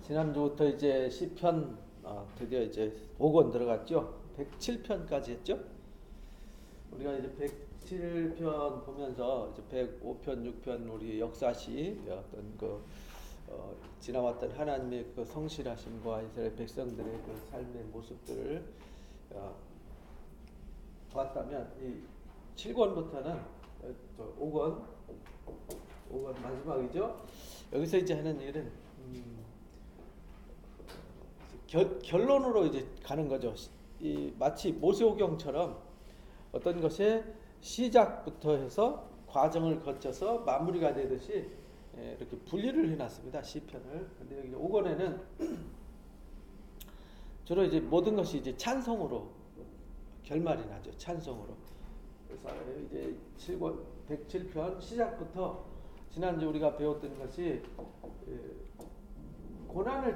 지난주부터 이제 시편 드디어 이제 5권 들어갔죠. 107편까지 했죠. 우리가 이제 107편 보면서 이제 105편, 6편 우리 역사시 어떤 지나왔던 하나님의 그 성실하심과 이스라엘 백성들의 그 삶의 모습들을 봤다면 이 7권부터는 5권 마지막이죠. 여기서 이제 하는 일은 결론으로 이제 가는 거죠. 마치 모세오경처럼 어떤 것의 시작부터 해서 과정을 거쳐서 마무리가 되듯이 이렇게 분리를 해놨습니다. 시편을. 근데 여기 5권에는 주로 이제 모든 것이 이제 찬송으로 결말이 나죠. 찬송으로. 그래서 이제 107편 시작부터 지난주 우리가 배웠던 것이 고난을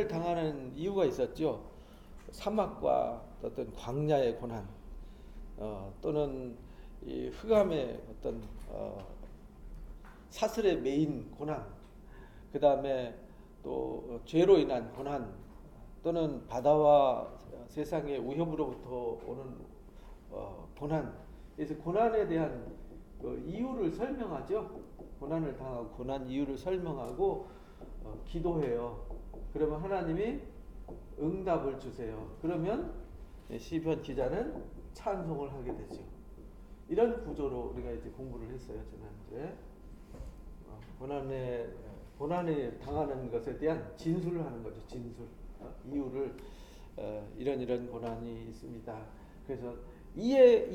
당하는 이유가 있었죠. 사막과 어떤 광야의 고난, 또는 이 흑암의 어떤 사슬에 매인 고난, 그 다음에 또 죄로 인한 고난, 또는 바다와 세상의 위협으로부터 오는 고난. 그래서 고난에 대한 이유를 설명하죠. 고난을 당하고 고난 이유를 설명하고 기도해요. 그러면 하나님이 응답을 주세요. 그러면 시편 기자는 찬송을 하게 되죠. 이런 구조로 우리가 이제 공부를 했어요. 지난주에 고난에 당하는 것에 대한 진술을 하는 거죠. 진술, 이유를 이런 고난이 있습니다. 그래서 이에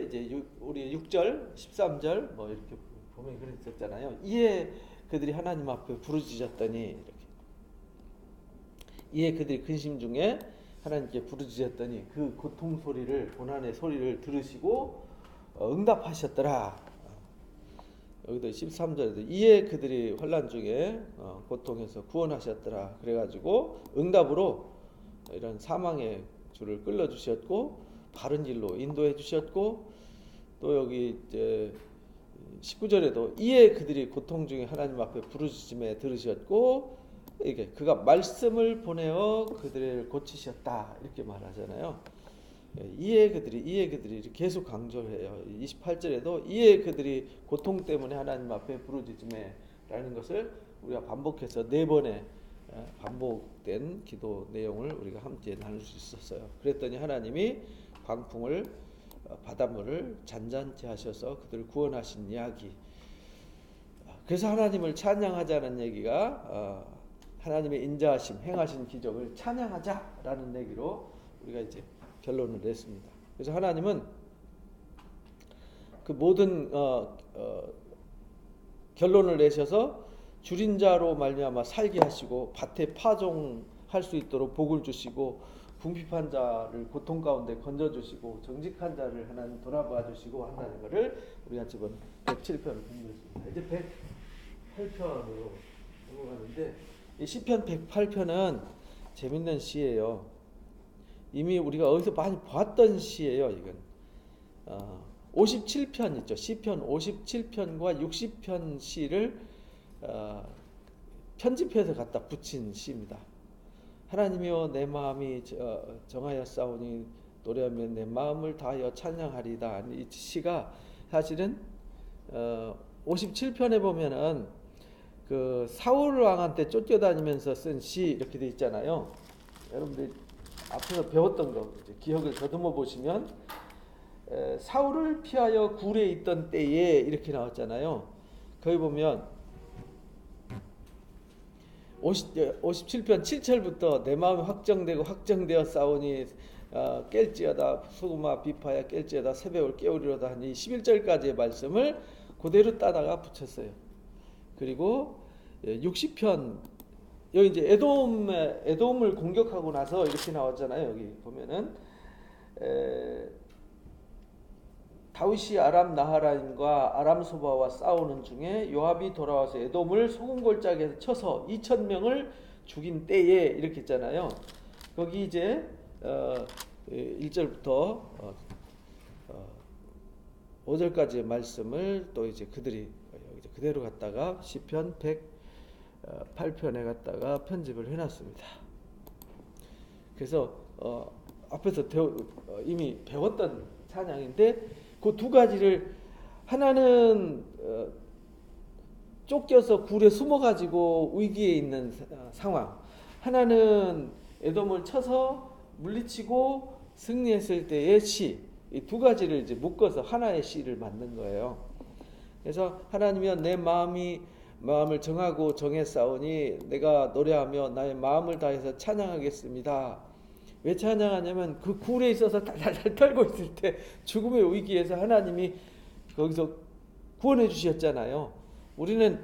이제 우리 6절, 13절 뭐 이렇게 보면 그랬었잖아요. 이에 그들이 하나님 앞에 부르짖었더니 이렇게. 이에 그들이 근심 중에 하나님께 부르짖었더니 그 고통 소리를, 고난의 소리를 들으시고 응답하셨더라. 여기도 13절에도 이에 그들이 환난 중에 고통에서 구원하셨더라. 그래가지고 응답으로 이런 사망의 줄을 끌어 주셨고 바른 길로 인도해 주셨고, 또 여기 이제 19절에도 이에 그들이 고통 중에 하나님 앞에 부르짖음에 들으셨고 이게 그가 말씀을 보내어 그들을 고치셨다 이렇게 말하잖아요. 이에 그들이 계속 강조해요. 28절에도 이에 그들이 고통 때문에 하나님 앞에 부르짖음에 라는 것을 우리가 반복해서 4번의 반복된 기도 내용을 우리가 함께 나눌 수 있었어요. 그랬더니 하나님이 광풍을 바닷물을 잔잔케 하셔서 그들을 구원하신 이야기. 그래서 하나님을 찬양하자는 얘기가 하나님의 인자하심, 행하신 기적을 찬양하자라는 얘기로 우리가 이제 결론을 냈습니다. 그래서 하나님은 그 모든 결론을 내셔서 줄인 자로 말미암아 살게 하시고 밭에 파종할 수 있도록 복을 주시고 궁핍한 자를 고통 가운데 건져주시고 정직한 자를 하나님 돌아봐 주시고 한다는 것을 우리가 지금 107편을 공부했습니다. 이제 108편으로 넘어가는데 이 시편 108편은 재밌는 시예요. 이미 우리가 어디서 많이 봤던 시예요. 이건 57편 있죠. 시편 57편과 60편 시를 편집해서 갖다 붙인 시입니다. 하나님이여 내 마음이 정하였사오니 노래하며 내 마음을 다하여 찬양하리다. 이 시가 사실은 57편에 보면은 그 사울 왕한테 쫓겨다니면서 쓴 시 이렇게 돼 있잖아요. 여러분들 앞에서 배웠던 거 기억을 더듬어 보시면 사울을 피하여 굴에 있던 때에 이렇게 나왔잖아요. 거기 보면 57편 7절부터 내 마음이 확정되어 싸우니 깰지어다 소금아 비파야 깰지어다 새벽을 깨우리로다 하니 11절까지의 말씀을 그대로 따다가 붙였어요. 그리고 60편 여기 이제 에돔을 공격하고 나서 이렇게 나왔잖아요. 여기 보면은 다윗이 아람 나하라임과 아람 소바와 싸우는 중에 요압이 돌아와서 에돔을 소금골짜기에서 쳐서 2,000명을 죽인 때에 이렇게 있잖아요. 거기 이제 1절부터 5절까지의 말씀을 또 이제 그들이 그대로 갖다가 시편 8편에 갖다가 편집을 해놨습니다. 그래서 앞에서 이미 배웠던 찬양인데 그 두 가지를 하나는 쫓겨서 굴에 숨어가지고 위기에 있는 상황, 하나는 에돔을 쳐서 물리치고 승리했을 때의 시, 이 두 가지를 이제 묶어서 하나의 시를 만든 거예요. 그래서 하나님이여 내 마음을 정하고 정했사오니 내가 노래하며 나의 마음을 다해서 찬양하겠습니다. 왜 찬양하냐면 그 굴에 있어서 달달달 떨고 있을 때 죽음의 위기에서 하나님이 거기서 구원해 주셨잖아요. 우리는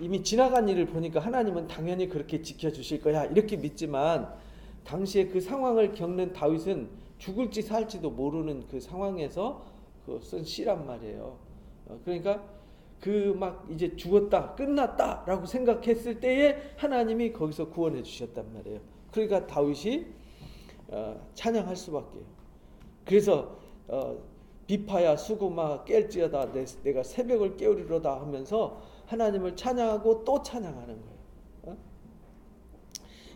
이미 지나간 일을 보니까 하나님은 당연히 그렇게 지켜주실 거야 이렇게 믿지만 당시에 그 상황을 겪는 다윗은 죽을지 살지도 모르는 그 상황에서 쓴 시란 말이에요. 그러니까 그 막 이제 죽었다 끝났다라고 생각했을 때에 하나님이 거기서 구원해 주셨단 말이에요. 그러니까 다윗이 찬양할 수밖에. 그래서 비파야 수구마 깰지어다 내가 새벽을 깨우리로다 하면서 하나님을 찬양하고 또 찬양하는 거예요.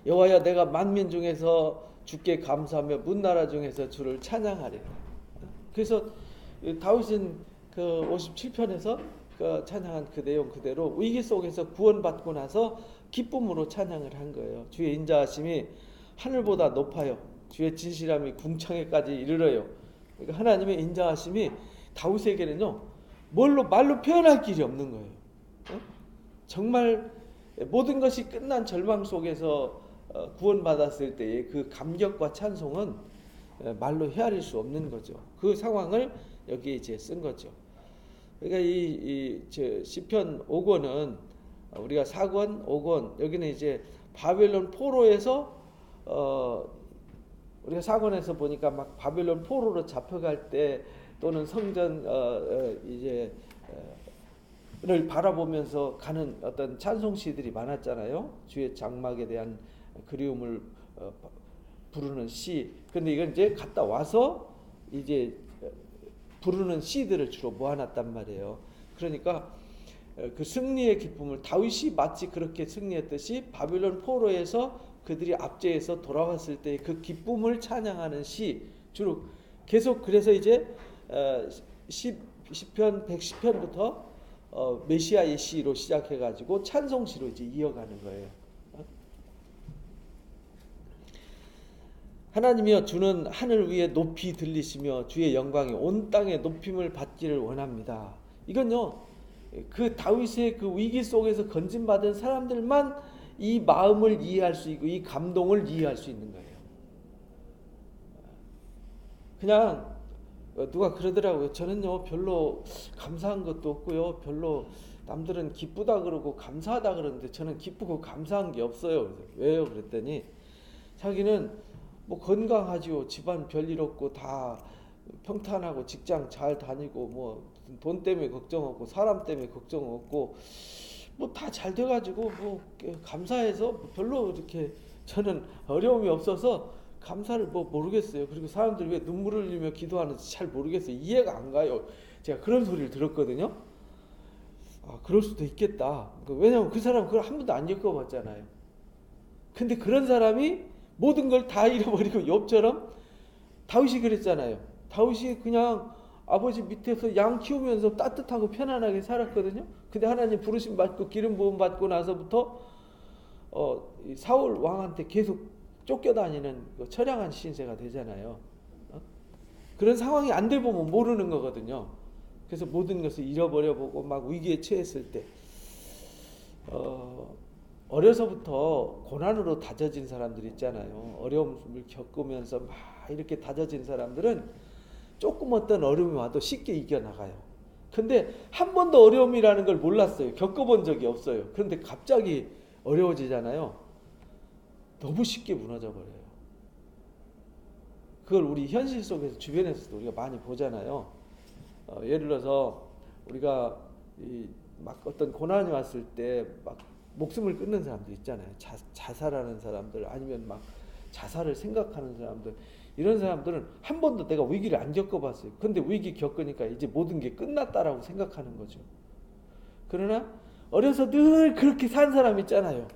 여호와여 내가 만민 중에서 주께 감사하며 문나라 중에서 주를 찬양하리라. 그래서 다윗은 그 57편에서 그 찬양한 그 내용 그대로 위기 속에서 구원받고 나서 기쁨으로 찬양을 한 거예요. 주의 인자하심이 하늘보다 높아요. 주의 진실함이 궁창에까지 이르러요. 그러니까 하나님의 인자하심이 다윗에게는요 말로 표현할 길이 없는 거예요. 정말 모든 것이 끝난 절망 속에서 구원받았을 때의 그 감격과 찬송은 말로 헤아릴 수 없는 거죠. 그 상황을 여기에 이제 쓴 거죠. 그러니까 이 시편 5권은 우리가 4권, 5권 여기는 이제 바벨론 포로에서 우리가 4권에서 보니까 막 바벨론 포로로 잡혀갈 때 또는 성전 를 바라보면서 가는 어떤 찬송시들이 많았잖아요. 주의 장막에 대한 그리움을 부르는 시. 근데 이건 이제 갔다 와서 이제 부르는 시들을 주로 모아놨단 말이에요. 그러니까 그 승리의 기쁨을 다윗이 마치 그렇게 승리했듯이 바빌론 포로에서 그들이 압제해서 돌아왔을 때 그 기쁨을 찬양하는 시 주로 계속 그래서 이제 시편 110편부터 메시아의 시로 시작해가지고 찬송시로 이제 이어가는 거예요. 하나님이여 주는 하늘 위에 높이 들리시며 주의 영광이 온 땅에 높임을 받기를 원합니다. 이건요 그 다윗의 그 위기 속에서 건진받은 사람들만 이 마음을 이해할 수 있고 이 감동을 이해할 수 있는 거예요. 그냥 누가 그러더라고요. 저는요 별로 감사한 것도 없고요. 별로 남들은 기쁘다 그러고 감사하다 그러는데 저는 기쁘고 감사한 게 없어요. 그래서 왜요? 그랬더니 자기는 뭐 건강하지요. 집안 별일 없고 다 평탄하고 직장 잘 다니고 뭐 돈 때문에 걱정 없고 사람 때문에 걱정 없고 뭐 다 잘 돼가지고 뭐 감사해서 별로 이렇게 저는 어려움이 없어서 감사를 뭐 모르겠어요. 그리고 사람들이 왜 눈물을 흘리며 기도하는지 잘 모르겠어요. 이해가 안 가요. 제가 그런 소리를 들었거든요. 아, 그럴 수도 있겠다. 왜냐하면 그 사람은 그걸 한 번도 안 겪어봤잖아요. 근데 그런 사람이 모든 걸 다 잃어버리고 욥처럼 다윗이 그랬잖아요. 다윗이 그냥 아버지 밑에서 양 키우면서 따뜻하고 편안하게 살았거든요. 근데 하나님 부르심 받고 기름 부음 받고 나서부터 사울 왕한테 계속 쫓겨다니는 처량한 신세가 되잖아요. 그런 상황이 안 돼 보면 모르는 거거든요. 그래서 모든 것을 잃어버려 보고 막 위기에 처했을 때 어려서부터 고난으로 다져진 사람들 있잖아요. 어려움을 겪으면서 막 이렇게 다져진 사람들은 조금 어떤 어려움이 와도 쉽게 이겨나가요. 근데 한 번도 어려움이라는 걸 몰랐어요. 겪어본 적이 없어요. 그런데 갑자기 어려워지잖아요. 너무 쉽게 무너져 버려요. 그걸 우리 현실 속에서 주변에서도 우리가 많이 보잖아요. 예를 들어서 우리가 막 어떤 고난이 왔을 때 막 목숨을 끊는 사람들 있잖아요. 자살하는 사람들 아니면 막 자살을 생각하는 사람들 이런 사람들은 한 번도 내가 위기를 안 겪어봤어요. 근데 위기 겪으니까 이제 모든 게 끝났다라고 생각하는 거죠. 그러나 어려서 늘 그렇게 산 사람 있잖아요.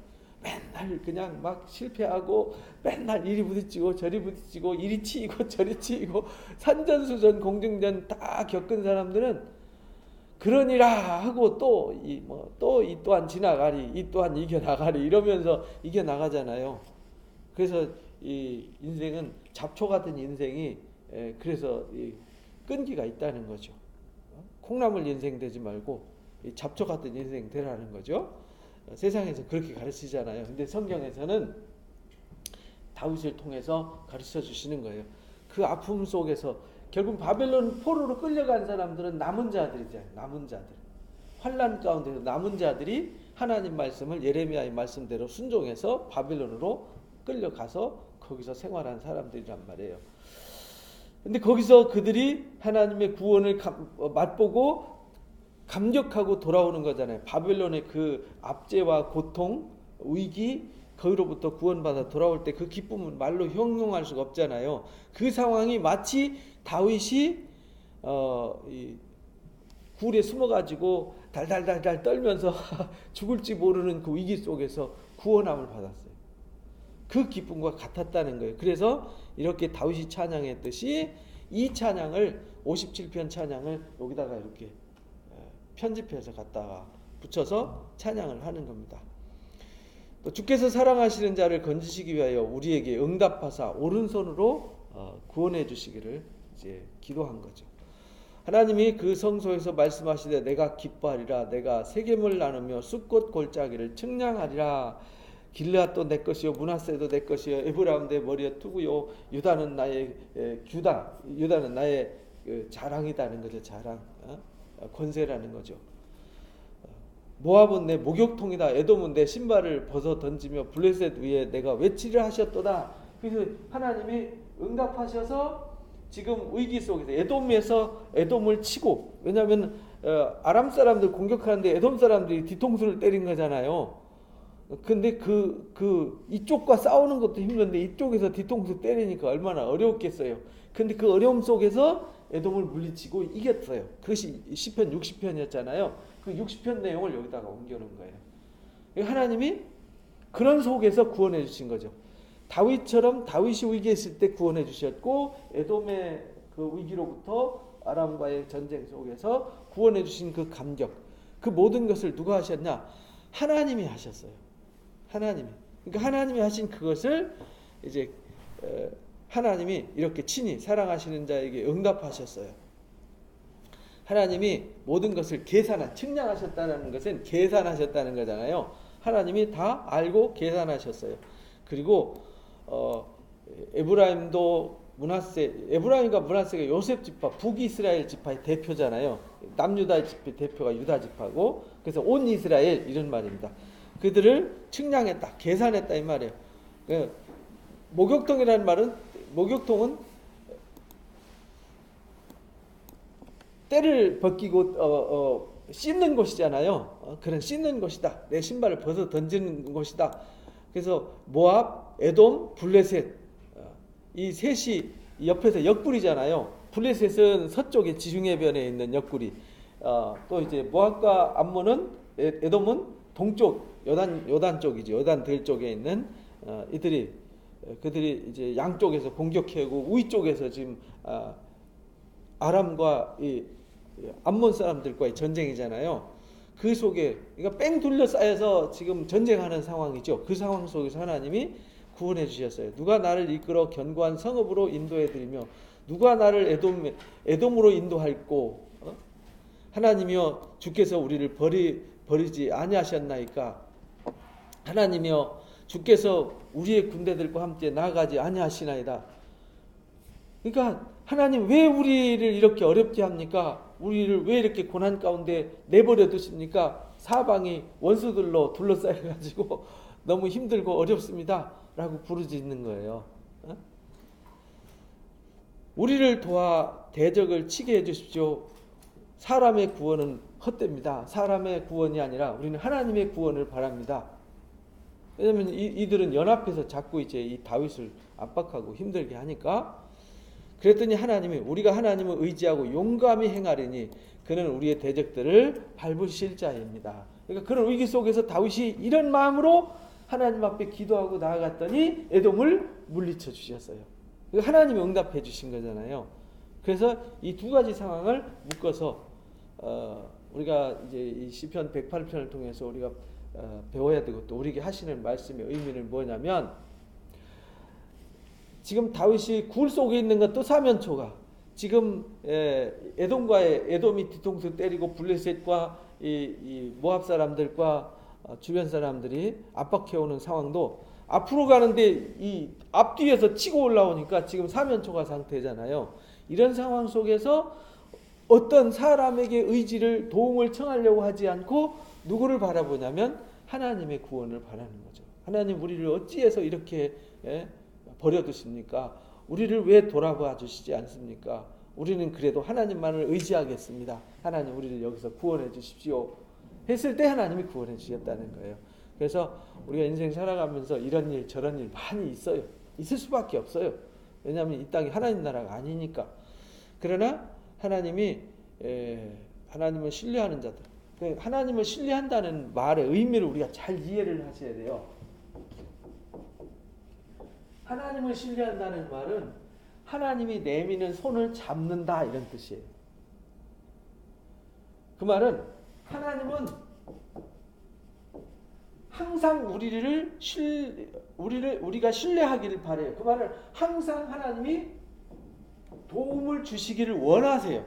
맨날 그냥 막 실패하고 맨날 이리 부딪히고 저리 부딪히고 이리 치이고 저리 치이고 산전수전 공중전 다 겪은 사람들은 그러니라 하고 또 이 또한 지나가리, 이 또한 이겨나가리 이러면서 이겨나가잖아요. 그래서 이 인생은 잡초 같은 인생이 그래서 이 끈기가 있다는 거죠. 콩나물 인생 되지 말고 이 잡초 같은 인생 되라는 거죠. 세상에서 그렇게 가르치잖아요. 근데 성경에서는 다윗을 통해서 가르쳐 주시는 거예요. 그 아픔 속에서 결국 바벨론 포로로 끌려간 사람들은 남은 자들이잖아요. 남은 자들. 환난 가운데서 남은 자들이 하나님 말씀을 예레미야의 말씀대로 순종해서 바벨론으로 끌려가서 거기서 생활한 사람들이란 말이에요. 근데 거기서 그들이 하나님의 구원을 맛보고 감격하고 돌아오는 거잖아요. 바벨론의 그 압제와 고통, 위기, 거기로부터 구원받아 돌아올 때 그 기쁨은 말로 형용할 수가 없잖아요. 그 상황이 마치 다윗이 이 굴에 숨어가지고 달달달달 떨면서 죽을지 모르는 그 위기 속에서 구원함을 받았어요. 그 기쁨과 같았다는 거예요. 그래서 이렇게 다윗이 찬양했듯이 이 찬양을 57편 찬양을 여기다가 이렇게 편집해서 갖다가 붙여서 찬양을 하는 겁니다. 또 주께서 사랑하시는 자를 건지시기 위하여 우리에게 응답하사 오른손으로 구원해 주시기를 이제 기도한 거죠. 하나님이 그 성소에서 말씀하시되 내가 기뻐하리라, 내가 세겜을 나누며 숫꽃 골짜기를 측량하리라. 길르앗도 내 것이요 므낫세도 내 것이요 에브라임 내 머리에 투구요 유다는 나의 규다, 유다는 나의 자랑이다는 거죠. 자랑, 권세라는 거죠. 모압은 내 목욕통이다. 에돔은 내 신발을 벗어 던지며 블레셋 위에 내가 외치려 하셨도다. 그래서 하나님이 응답하셔서 지금 위기 속에서 에돔을 치고, 왜냐하면 아람 사람들 공격하는데 에돔 사람들이 뒤통수를 때린 거잖아요. 근데 이쪽과 싸우는 것도 힘든데 이쪽에서 뒤통수 때리니까 얼마나 어려웠겠어요. 근데 그 어려움 속에서 에돔을 물리치고 이겼어요. 그것이 시편 60편이었잖아요. 그 60편 내용을 여기다가 옮겨놓은 거예요. 하나님이 그런 속에서 구원해 주신 거죠. 다윗처럼 다윗이 위기에 있을 때 구원해 주셨고, 에돔의 그 위기로부터 아람과의 전쟁 속에서 구원해 주신 그 감격, 그 모든 것을 누가 하셨냐? 하나님이 하셨어요. 하나님이. 그러니까 하나님이 하신 그것을 이제 하나님이 이렇게 친히 사랑하시는 자에게 응답하셨어요. 하나님이 모든 것을 측량하셨다는 것은 계산하셨다는 거잖아요. 하나님이 다 알고 계산하셨어요. 그리고 에브라임과 므낫세가 요셉 지파, 북이스라엘 지파의 대표잖아요. 남유다 지파 대표가 유다 지파고, 그래서 온 이스라엘 이런 말입니다. 그들을 측량했다, 계산했다 이 말이에요. 목욕통이라는 말은, 목욕통은 때를 벗기고 씻는 곳이잖아요. 그런 씻는 곳이다. 내 신발을 벗어 던지는 곳이다. 그래서 모압, 에돔, 블레셋 이 셋이 옆에서 옆구리잖아요. 블레셋은 서쪽에 지중해변에 있는 옆구리. 또 이제 모압과 암몬은, 에돔은 동쪽 요단 쪽이죠. 요단들 쪽에 있는 그들이 이제 양쪽에서 공격해오고 우위 쪽에서 지금 아람과 이 암몬 사람들과의 전쟁이잖아요. 그 속에 그러니까 뺑 둘러싸여서 지금 전쟁하는 상황이죠. 그 상황 속에서 하나님이 구원해 주셨어요. 누가 나를 이끌어 견고한 성읍으로 인도해 드리며 누가 나를 에돔으로 인도할꼬. 하나님이여 주께서 우리를 버리지 아니하셨나이까. 하나님이여 주께서 우리의 군대들과 함께 나아가지 아니하시나이다. 그러니까 하나님 왜 우리를 이렇게 어렵게 합니까? 우리를 왜 이렇게 고난 가운데 내버려 두십니까? 사방이 원수들로 둘러싸여 가지고 너무 힘들고 어렵습니다 라고 부르짖는 거예요. 우리를 도와 대적을 치게 해주십시오. 사람의 구원은 헛됩니다. 사람의 구원이 아니라 우리는 하나님의 구원을 바랍니다. 왜냐하면 이들은 연합해서 자꾸 이제 이 다윗을 압박하고 힘들게 하니까. 그랬더니 하나님이, 우리가 하나님을 의지하고 용감히 행하리니 그는 우리의 대적들을 밟으실 자입니다. 그러니까 그런 위기 속에서 다윗이 이런 마음으로 하나님 앞에 기도하고 나아갔더니 에돔을 물리쳐 주셨어요. 하나님이 응답해 주신 거잖아요. 그래서 이 두 가지 상황을 묶어서 우리가 이제 이 시편 108편을 통해서 우리가 배워야 되고 또 우리에게 하시는 말씀의 의미는 뭐냐면, 지금 다윗이 굴 속에 있는 것도 사면초가, 지금 에돔이 뒤통수 때리고 블레셋과 이 모압 사람들과 주변 사람들이 압박해오는 상황도 앞으로 가는데 이 앞뒤에서 치고 올라오니까 지금 사면초가 상태잖아요. 이런 상황 속에서 어떤 사람에게 의지를 도움을 청하려고 하지 않고 누구를 바라보냐면 하나님의 구원을 바라는 거죠. 하나님, 우리를 어찌해서 이렇게 버려두십니까? 우리를 왜 돌아봐 주시지 않습니까? 우리는 그래도 하나님만을 의지하겠습니다. 하나님, 우리를 여기서 구원해 주십시오 했을 때 하나님이 구원해 주셨다는 거예요. 그래서 우리가 인생 살아가면서 이런 일 저런 일 많이 있어요. 있을 수밖에 없어요. 왜냐하면 이 땅이 하나님 나라가 아니니까. 그러나 하나님을 신뢰하는 자들, 하나님을 신뢰한다는 말의 의미를 우리가 잘 이해를 하셔야 돼요. 하나님을 신뢰한다는 말은 하나님이 내미는 손을 잡는다, 이런 뜻이에요. 그 말은 하나님은 항상 우리가 신뢰하기를 바래요. 그 말은 항상 하나님이 도움을 주시기를 원하세요.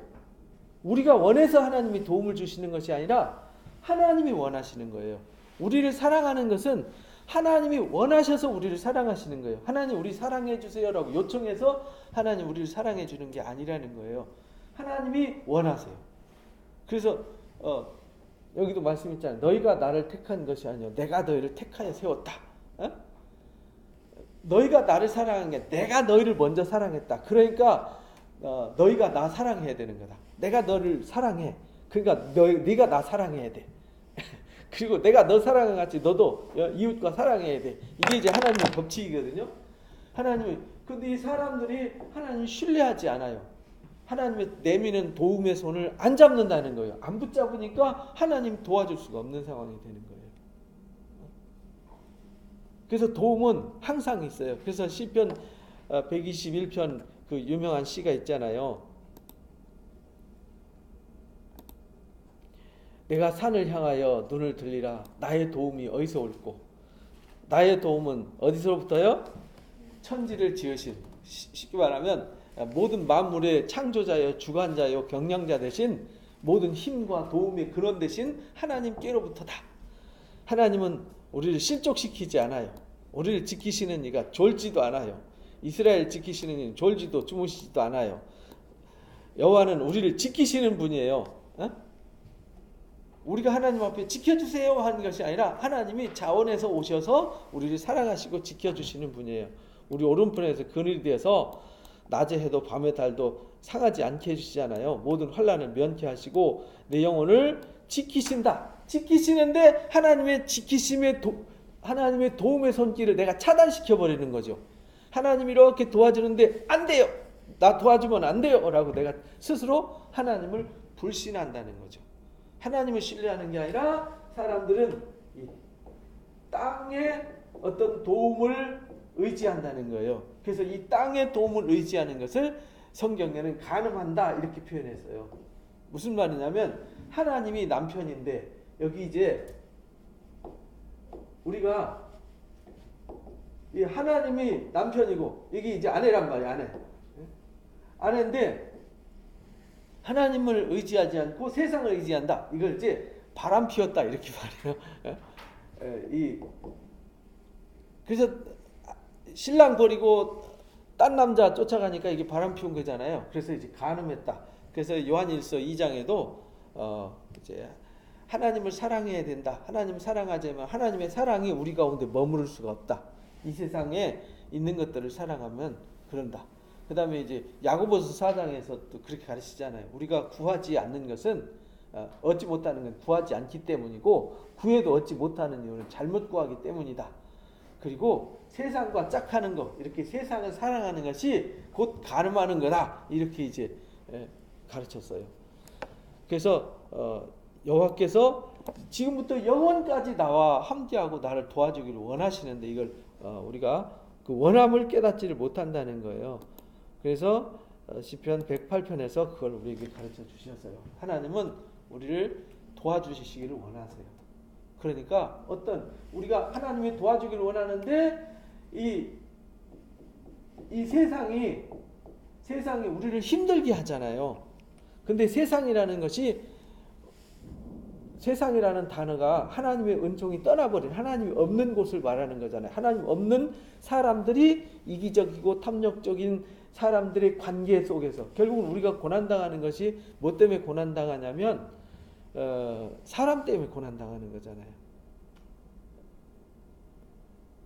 우리가 원해서 하나님이 도움을 주시는 것이 아니라 하나님이 원하시는 거예요. 우리를 사랑하는 것은 하나님이 원하셔서 우리를 사랑하시는 거예요. 하나님, 우리 사랑해 주세요라고 요청해서 하나님 우리를 사랑해 주는 게 아니라는 거예요. 하나님이 원하세요. 그래서 여기도 말씀 있잖아요. 너희가 나를 택한 것이 아니요 내가 너희를 택하여 세웠다. 너희가 나를 사랑한 게 내가 너희를 먼저 사랑했다. 그러니까 너희가 나 사랑해야 되는 거다. 내가 너를 사랑해. 그러니까 네가 나 사랑해야 돼. 그리고 내가 너 사랑한 같이 너도 이웃과 사랑해야 돼. 이게 이제 하나님의 법칙이거든요. 근데 이 사람들이 하나님을 신뢰하지 않아요. 하나님의 내미는 도움의 손을 안 잡는다는 거예요. 안 붙잡으니까 하나님 도와줄 수가 없는 상황이 되는 거예요. 그래서 도움은 항상 있어요. 그래서 시편 121편 그 유명한 시가 있잖아요. 내가 산을 향하여 눈을 들리라. 나의 도움이 어디서 올꼬? 나의 도움은 어디서부터요? 천지를 지으신, 쉽게 말하면 모든 만물의 창조자요, 주관자요, 경영자 되신 모든 힘과 도움의 근원 되신 하나님께로부터다. 하나님은 우리를 실족시키지 않아요. 우리를 지키시는 이가 졸지도 않아요. 이스라엘 지키시는 이는 졸지도 주무시지도 않아요. 여호와는 우리를 지키시는 분이에요. 우리가 하나님 앞에 지켜주세요 하는 것이 아니라 하나님이 자원해서 오셔서 우리를 사랑하시고 지켜주시는 분이에요. 우리 오른편에서 그늘이 되어서 낮에 해도 밤에 달도 상하지 않게 해주시잖아요. 모든 환난을 면케하시고 내 영혼을 지키신다. 지키시는데 하나님의 도움의 손길을 내가 차단시켜 버리는 거죠. 하나님이 이렇게 도와주는데 안 돼요. 나 도와주면 안 돼요. 라고 내가 스스로 하나님을 불신한다는 거죠. 하나님을 신뢰하는 게 아니라 사람들은 이 땅의 어떤 도움을 의지한다는 거예요. 그래서 이 땅의 도움을 의지하는 것을 성경에는 간음한다 이렇게 표현했어요. 무슨 말이냐면 하나님이 남편인데 여기 이제 우리가 이 하나님이 남편이고 이게 이제 아내란 말이야. 아내인데 하나님을 의지하지 않고 세상을 의지한다. 이걸 이제 바람 피웠다 이렇게 말해요. 그래서 신랑 버리고 딴 남자 쫓아가니까 이게 바람 피운 거잖아요. 그래서 이제 간음했다. 그래서 요한일서 2장에도 이제 하나님을 사랑해야 된다. 하나님을 사랑하자면 하나님의 사랑이 우리 가운데 머무를 수가 없다. 이 세상에 있는 것들을 사랑하면 그런다. 그 다음에 이제 야고보서 4장에서 또 그렇게 가르치잖아요. 우리가 구하지 않는 것은 얻지 못하는 건 구하지 않기 때문이고 구해도 얻지 못하는 이유는 잘못 구하기 때문이다. 그리고 세상과 짝하는 것, 이렇게 세상을 사랑하는 것이 곧 간음하는 거다. 이렇게 이제 가르쳤어요. 그래서 여호와께서 지금부터 영원까지 나와 함께하고 나를 도와주기를 원하시는데 이걸 우리가 그 원함을 깨닫지를 못한다는 거예요. 그래서 시편 108편에서 그걸 우리에게 가르쳐 주셨어요. 하나님은 우리를 도와주시기를 원하세요. 그러니까 우리가 하나님이 도와주기를 원하는데 이 세상이 우리를 힘들게 하잖아요. 근데 세상이라는 단어가 하나님의 은총이 떠나버린 하나님이 없는 곳을 말하는 거잖아요. 하나님 없는 사람들이 이기적이고 탐욕적인 사람들의 관계 속에서 결국은 우리가 고난당하는 것이 뭐 때문에 고난당하냐면 사람 때문에 고난당하는 거잖아요.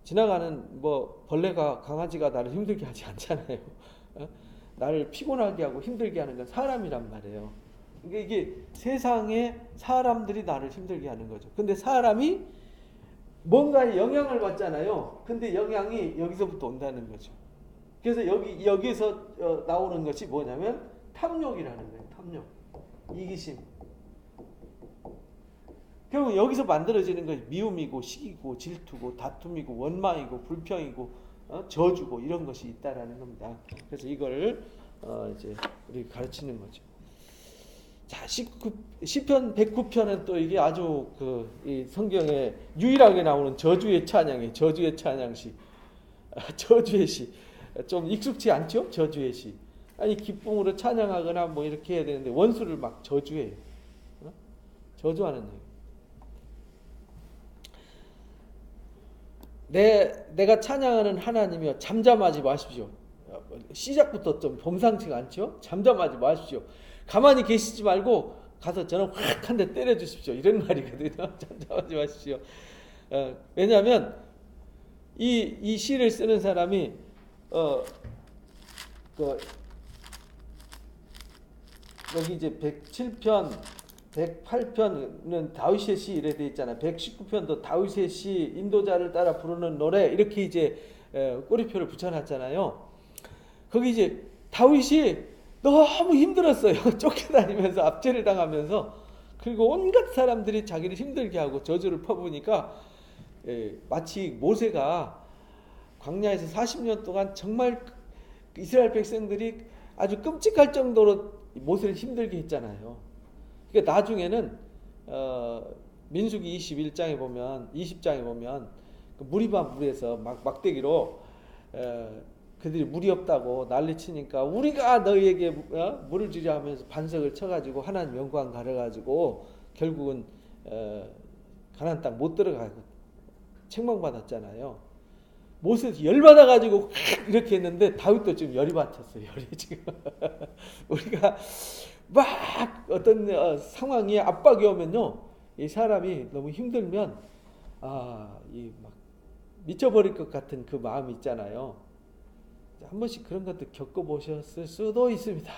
지나가는 벌레가 강아지가 나를 힘들게 하지 않잖아요. 나를 피곤하게 하고 힘들게 하는 건 사람이란 말이에요. 그러니까 이게 세상에 사람들이 나를 힘들게 하는 거죠. 근데 사람이 뭔가에 영향을 받잖아요. 근데 영향이 여기서부터 온다는 거죠. 그래서 여기서 나오는 것이 뭐냐면 탐욕이라는 거예요. 탐욕, 이기심. 결국 여기서 만들어지는 것이 미움이고 시기고 질투고 다툼이고 원망이고 불평이고 저주고 이런 것이 있다라는 겁니다. 그래서 이걸 이제 우리 가르치는 거죠. 자, 시편 109편은 또 이게 아주 이 성경에 유일하게 나오는 저주의 찬양이에요. 저주의 찬양시. 저주의 시. 좀 익숙치 않죠? 저주의 시. 아니 기쁨으로 찬양하거나 뭐 이렇게 해야 되는데 원수를 막 저주해요. 저주하는 얘기. 내가 찬양하는 하나님이여 잠잠하지 마십시오. 시작부터 좀 범상치가 않죠? 잠잠하지 마십시오. 가만히 계시지 말고 가서 저는 확 한 대 때려 주십시오. 이런 말이거든요. 잠잠하지 마십시오. 왜냐하면 이 시를 쓰는 사람이 여기 이제 107편, 108편은 다윗의 시 이래 돼 있잖아요. 119편도 다윗의 시, 인도자를 따라 부르는 노래 이렇게 이제 꼬리표를 붙여놨잖아요. 거기 이제 다윗이 너무 힘들었어요. 쫓겨다니면서 압제를 당하면서 그리고 온갖 사람들이 자기를 힘들게 하고 저주를 퍼부으니까 마치 모세가 광야에서 40년 동안 정말 이스라엘 백성들이 아주 끔찍할 정도로 모세를 힘들게 했잖아요. 그러니까 나중에는 민수기 20장에 보면 그 무리바 물에서 막대기로 그들이 물이 없다고 난리치니까 우리가 너희에게 물을 주려 하면서 반석을 쳐가지고 하나님 영광 가려가지고 결국은 가나안 땅 못 들어가고 책망받았잖아요. 모세도 열받아가지고 이렇게 했는데 다윗도 지금 열이 받쳤어요. 열이 지금 우리가 막 어떤 상황이 압박이 오면요, 이 사람이 너무 힘들면 이 막 미쳐버릴 것 같은 그 마음이 있잖아요. 한 번씩 그런 것도 겪어보셨을 수도 있습니다.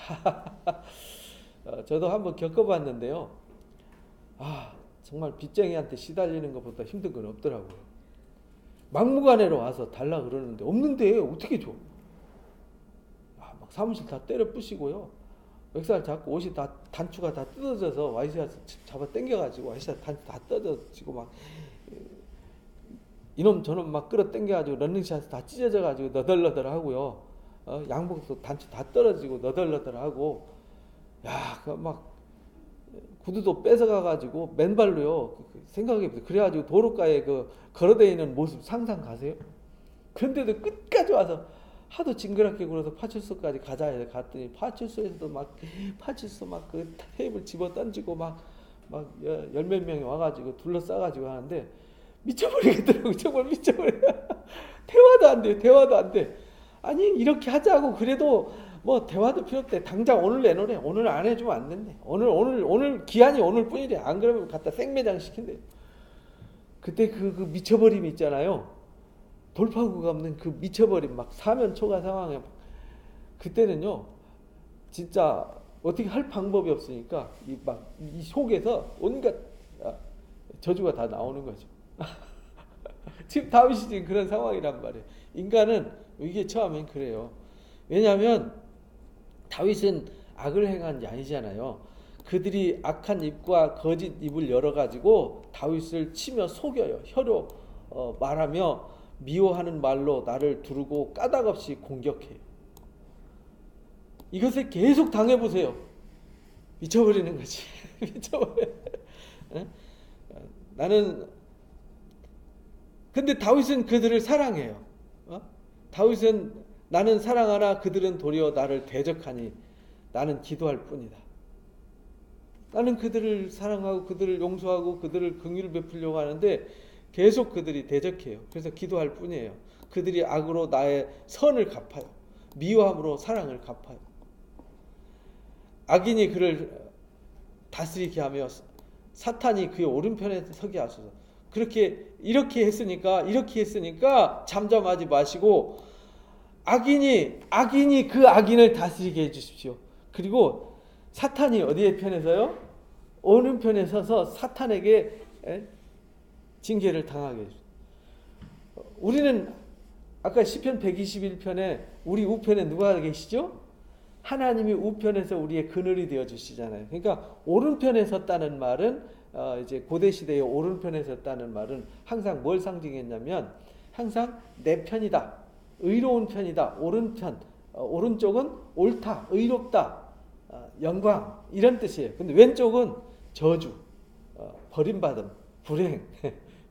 저도 한번 겪어봤는데요. 정말 빚쟁이한테 시달리는 것보다 힘든 건 없더라고요. 막무가내로 와서 달라 그러는데 없는데 어떻게 줘? 막 사무실 다 때려 부시고요. 멱살 잡고 옷이 다 단추가 다 뜯어져서 와이셔츠 잡아 당겨가지고 와이셔츠 단추 다 뜯어지고 막 이놈 저놈 막 끌어 당겨가지고 런닝샷 다 찢어져가지고 너덜너덜하고요. 양복도 단추 다 떨어지고 너덜너덜하고 그 막 구두도 뺏어가가지고 맨발로요. 생각해보세요. 그래가지고 도로가에 걸어다니는 모습 상상 가세요? 그런데도 끝까지 와서 하도 징그럽게 굴어서 파출소까지 가자 해서 갔더니 파출소에서도 파출소 그 테이블 집어 던지고 막 열 몇 명이 와가지고 둘러싸가지고 하는데 미쳐버리겠더라고요. 정말 미쳐버려. 대화도 안 돼. 아니 이렇게 하자고 그래도 뭐 대화도 필요 없대. 당장 오늘 내놓으래. 오늘 안 해주면 안 된대. 오늘 기한이 오늘뿐이래. 안 그러면 갖다 생매장 시킨대. 그때 그 미쳐버림이 있잖아요. 돌파구가 없는 그 미쳐버림 막 사면 초과 상황에 그때는요 진짜 어떻게 할 방법이 없으니까 이 속에서 온갖 저주가 다 나오는 거죠. 지금 다윗이 지금 그런 상황이란 말이에요. 인간은 이게 처음엔 그래요. 왜냐하면 다윗은 악을 행한 게 아니잖아요. 그들이 악한 입과 거짓 입을 열어가지고 다윗을 치며 속여요. 혀로 말하며 미워하는 말로 나를 두르고 까닭없이 공격해요. 이것을 계속 당해보세요. 미쳐버리는 거지. 미쳐버려. 나는 근데 다윗은 그들을 사랑해요. 다윗은 나는 사랑하나 그들은 도리어 나를 대적하니 나는 기도할 뿐이다. 나는 그들을 사랑하고 그들을 용서하고 그들을 긍휼을 베풀려고 하는데 계속 그들이 대적해요. 그래서 기도할 뿐이에요. 그들이 악으로 나의 선을 갚아요. 미워함으로 사랑을 갚아요. 악인이 그를 다스리게 하며 사탄이 그의 오른편에 서게 하소서. 이렇게 했으니까 잠잠하지 마시고 악인이 그 악인을 다스리게 해주십시오. 그리고 사탄이 어디의 편에 서요? 오른편에 서서 사탄에게 징계를 당하게 해주십시오. 우리는 아까 시편 121편에 우리 우편에 누가 계시죠? 하나님이 우편에서 우리의 그늘이 되어 주시잖아요. 그러니까 오른편에 섰다는 말은 이제 고대 시대의 오른편에 섰다는 말은 항상 뭘 상징했냐면 항상 내 편이다, 의로운 편이다, 오른편, 오른쪽은 옳다, 의롭다, 영광 이런 뜻이에요. 근데 왼쪽은 저주, 버림받음, 불행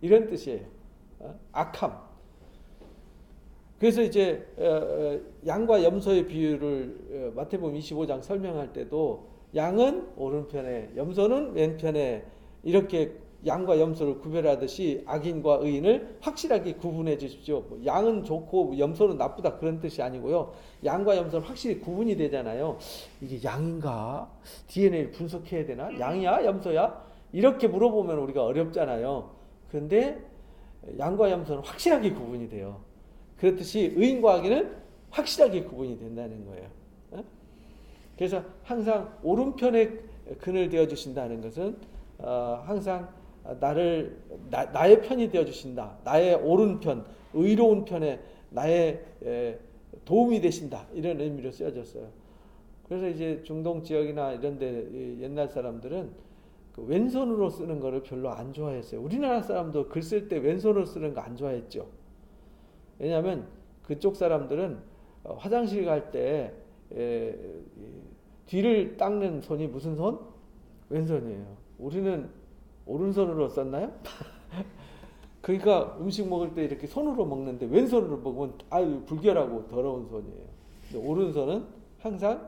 이런 뜻이에요. 악함. 그래서 이제 양과 염소의 비유를 마태복음 25장 설명할 때도 양은 오른편에 염소는 왼편에 이렇게 양과 염소를 구별하듯이 악인과 의인을 확실하게 구분해 주십시오. 양은 좋고 염소는 나쁘다 그런 뜻이 아니고요. 양과 염소는 확실히 구분이 되잖아요. 이게 양인가? DNA를 분석해야 되나? 양이야? 염소야? 이렇게 물어보면 우리가 어렵잖아요. 그런데 양과 염소는 확실하게 구분이 돼요. 그렇듯이 의인과 악인은 확실하게 구분이 된다는 거예요. 그래서 항상 오른편에 그늘 되어 주신다는 것은 항상 나의 편이 되어 주신다. 나의 오른편, 의로운 편에 나의 도움이 되신다. 이런 의미로 쓰여졌어요. 그래서 이제 중동 지역이나 이런 데 옛날 사람들은 그 왼손으로 쓰는 거를 별로 안 좋아했어요. 우리나라 사람도 글 쓸 때 왼손으로 쓰는 거 안 좋아했죠. 왜냐하면 그쪽 사람들은 화장실 갈 때 뒤를 닦는 손이 무슨 손? 왼손이에요. 우리는 오른손으로 썼나요? 그러니까 음식 먹을 때 이렇게 손으로 먹는데 왼손으로 먹으면 아유 불결하고 더러운 손이에요. 근데 오른손은 항상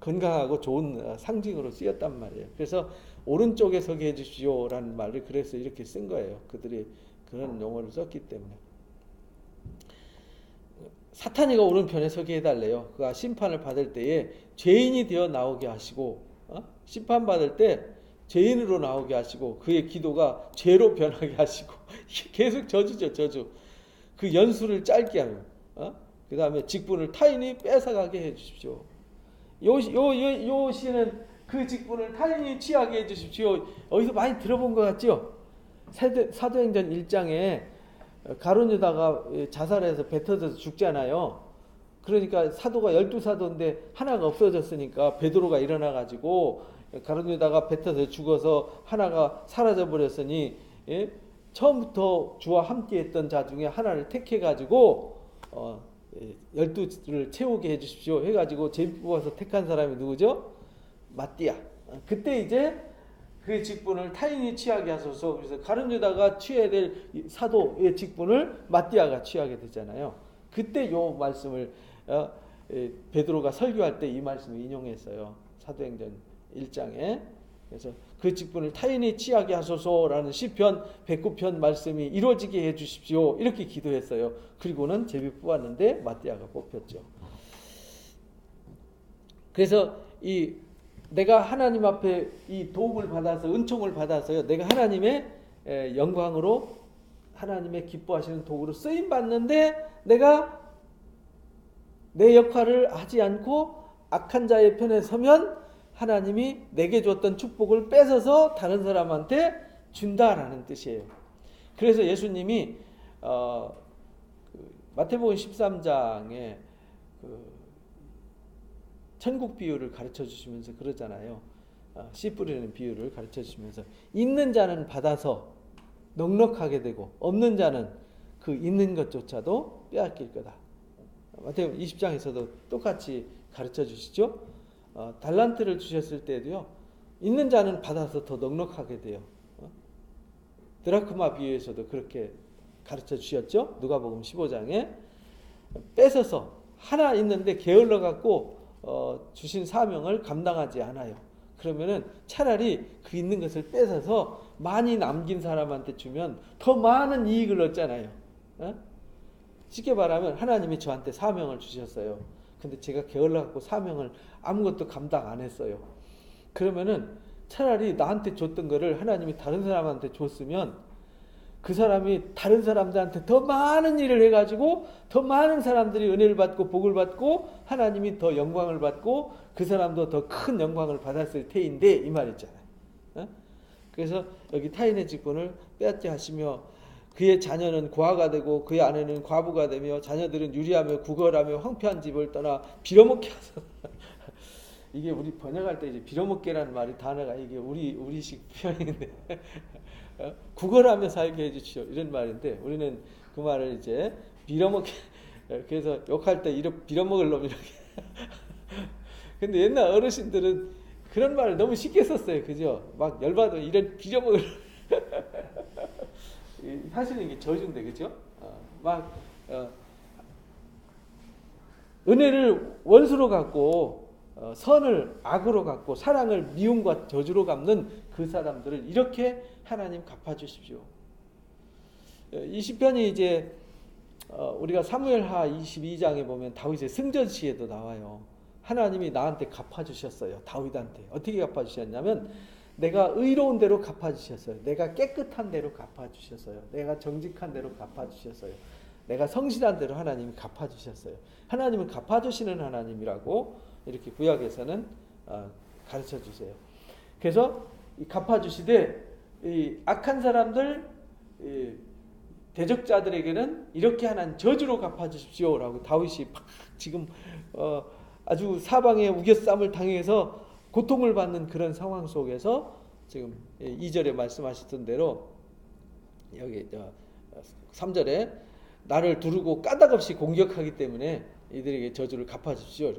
건강하고 좋은 상징으로 쓰였단 말이에요. 그래서 오른쪽에 서게 해주십시오라는 말을 그래서 이렇게 쓴 거예요. 그들이 그런 용어를 썼기 때문에. 사탄이가 오른편에 서게 해달래요. 그가 심판을 받을 때에 죄인이 되어 나오게 하시고 심판받을 때 죄인으로 나오게 하시고 그의 기도가 죄로 변하게 하시고 계속 저주죠. 저주. 그 연수를 짧게 하며 그 다음에 직분을 타인이 뺏어가게 해주십시오. 요 시는 그 직분을 타인이 취하게 해주십시오. 어디서 많이 들어본 것 같죠? 사도행전 1장에 가룟 유다가 자살해서 배 터져서 죽잖아요. 그러니까 사도가 12사도인데 하나가 없어졌으니까 베드로가 일어나가지고 가룟 유다가 배 터져 죽어서 하나가 사라져 버렸으니 처음부터 주와 함께했던 자 중에 하나를 택해가지고 12를 채우게 해주십시오 해가지고 제비 뽑아서 택한 사람이 누구죠? 마띠아. 그때 이제 그 직분을 타인이 취하게 하소서. 그래서 가룟 유다가 취해야 될 사도의 직분을 마띠아가 취하게 되잖아요. 그때 요 말씀을 베드로가 설교할 때 이 말씀을 인용했어요. 사도행전 1장에. 그래서 그 직분을 타인이 취하게 하소서라는 시편 109편 말씀이 이루어지게 해주십시오. 이렇게 기도했어요. 그리고는 제비 뽑았는데 마띠아가 뽑혔죠. 그래서 내가 하나님 앞에 이 도움을 받아서 은총을 받아서요. 내가 하나님의 영광으로 하나님의 기뻐하시는 도구로 쓰임 받는데 내가 내 역할을 하지 않고 악한 자의 편에 서면 하나님이 내게 줬던 축복을 뺏어서 다른 사람한테 준다라는 뜻이에요. 그래서 예수님이 마태복음 13장에 천국 비유를 가르쳐 주시면서 그러잖아요. 씨 뿌리는 비유를 가르쳐 주시면서 있는 자는 받아서 넉넉하게 되고 없는 자는 그 있는 것조차도 빼앗길 거다. 마태복음 20장에서도 똑같이 가르쳐 주시죠. 달란트를 주셨을 때도요. 있는 자는 받아서 더 넉넉하게 돼요. 드라크마 비유에서도 그렇게 가르쳐 주셨죠. 누가복음 15장에 뺏어서 하나 있는데 게을러 갖고 주신 사명을 감당하지 않아요. 그러면은 차라리 그 있는 것을 뺏어서 많이 남긴 사람한테 주면 더 많은 이익을 얻잖아요. 쉽게 말하면 하나님이 저한테 사명을 주셨어요. 근데 제가 게을러 갖고 사명을 아무것도 감당 안 했어요. 그러면은 차라리 나한테 줬던 거를 하나님이 다른 사람한테 줬으면 그 사람이 다른 사람들한테 더 많은 일을 해가지고 더 많은 사람들이 은혜를 받고 복을 받고 하나님이 더 영광을 받고 그 사람도 더 큰 영광을 받았을 테인데 이 말 있잖아요. 그래서 여기 타인의 직분을 빼앗게 하시며 그의 자녀는 고아가 되고 그의 아내는 과부가 되며 자녀들은 유리하며 구걸하며 황폐한 집을 떠나 빌어먹게 하소서. 이게 우리 번역할 때 이제 빌어먹게라는 말이 단어가 이게 우리식 표현인데 구걸하며 살게 해주시오 이런 말인데 우리는 그 말을 이제 빌어먹게 그래서 욕할 때 빌어먹을 놈 이렇게. 근데 옛날 어르신들은 그런 말을 너무 쉽게 썼어요, 그죠? 막 열받으면 이런 빌어먹을. 사실은 이게 저주인데, 그죠? 은혜를 원수로 갖고 선을 악으로 갖고 사랑을 미움과 저주로 갚는 그 사람들을 이렇게 하나님 갚아주십시오. 이 시편이 이제 우리가 사무엘하 22장에 보면 다윗의 승전시에도 나와요. 하나님이 나한테 갚아주셨어요. 다윗한테 어떻게 갚아주셨냐면 내가 의로운 대로 갚아주셨어요. 내가 깨끗한 대로 갚아주셨어요. 내가 정직한 대로 갚아주셨어요. 내가 성실한 대로 하나님이 갚아주셨어요. 하나님은 갚아주시는 하나님이라고 이렇게 구약에서는 가르쳐 주세요. 그래서 갚아주시되 이 악한 사람들 대적자들에게는 이렇게 하나님 저주로 갚아주십시오라고 다윗이 지금 아주 사방에 우겨쌈을 당해서 고통을 받는 그런 상황 속에서 지금 2절에 말씀하셨던 대로 여기 3절에 나를 두르고 까닭없이 공격하기 때문에 이들에게 저주를 갚아주십시오.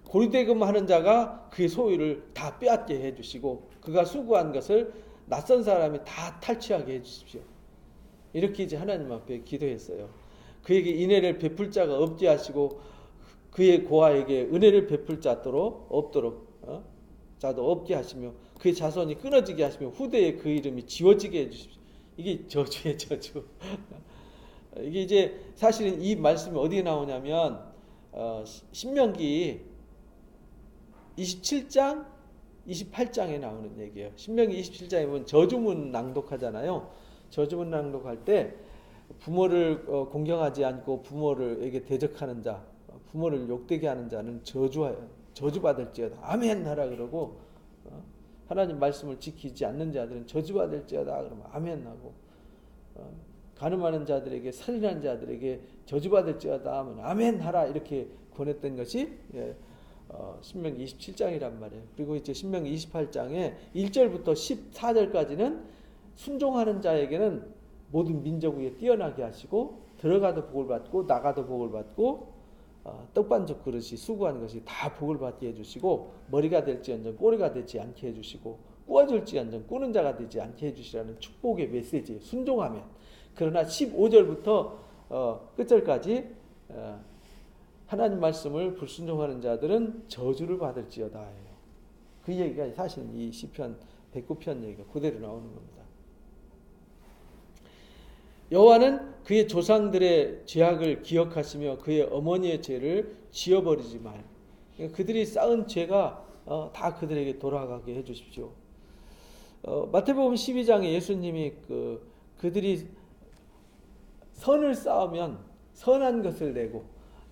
고리대금 하는 자가 그의 소유를 다 빼앗게 해주시고 그가 수고한 것을 낯선 사람이 다 탈취하게 해주십시오. 이렇게 이제 하나님 앞에 기도했어요. 그에게 인애를 베풀 자가 없게 하시고 그의 고아에게 은혜를 베풀 자도 없도록 자도 없게 하시며 그의 자손이 끊어지게 하시며 후대에 그 이름이 지워지게 해주십시오. 이게 저주의 저주. 이게 이제 사실은 이 말씀이 어디에 나오냐면 신명기 27장 28장에 나오는 얘기예요. 신명기 27장에 보면 저주문 낭독하잖아요. 저주문 낭독할 때 부모를 공경하지 않고 부모를에게 대적하는 자, 부모를 욕되게 하는 자는 저주받을지어다. 아멘 하라 그러고 하나님 말씀을 지키지 않는 자들은 저주받을지어다 그러면 아멘 하고 간음하는 자들에게 살인하는 자들에게 저주받을지어다 하면 아멘 하라 이렇게 권했던 것이 신명기 27장이란 말이에요. 그리고 이제 신명기 28장에 1절부터 14절까지는 순종하는 자에게는 모든 민족 위에 뛰어나게 하시고 들어가도 복을 받고 나가도 복을 받고 떡반죽 그릇이 수고한 것이 다 복을 받게 해주시고 머리가 될지언정 꼬리가 되지 않게 해주시고 꾸어질지언정 꾸는 자가 되지 않게 해주시라는 축복의 메시지 순종하면. 그러나 15절부터 끝절까지 하나님 말씀을 불순종하는 자들은 저주를 받을지어다 해요. 그 얘기가 사실은 이 시편 109편 얘기가 그대로 나오는 겁니다. 여호와는 그의 조상들의 죄악을 기억하시며 그의 어머니의 죄를 지워버리지 말. 그러니까 그들이 쌓은 죄가 다 그들에게 돌아가게 해주십시오. 마태복음 12장에 예수님이 그들이 선을 쌓으면 선한 것을 내고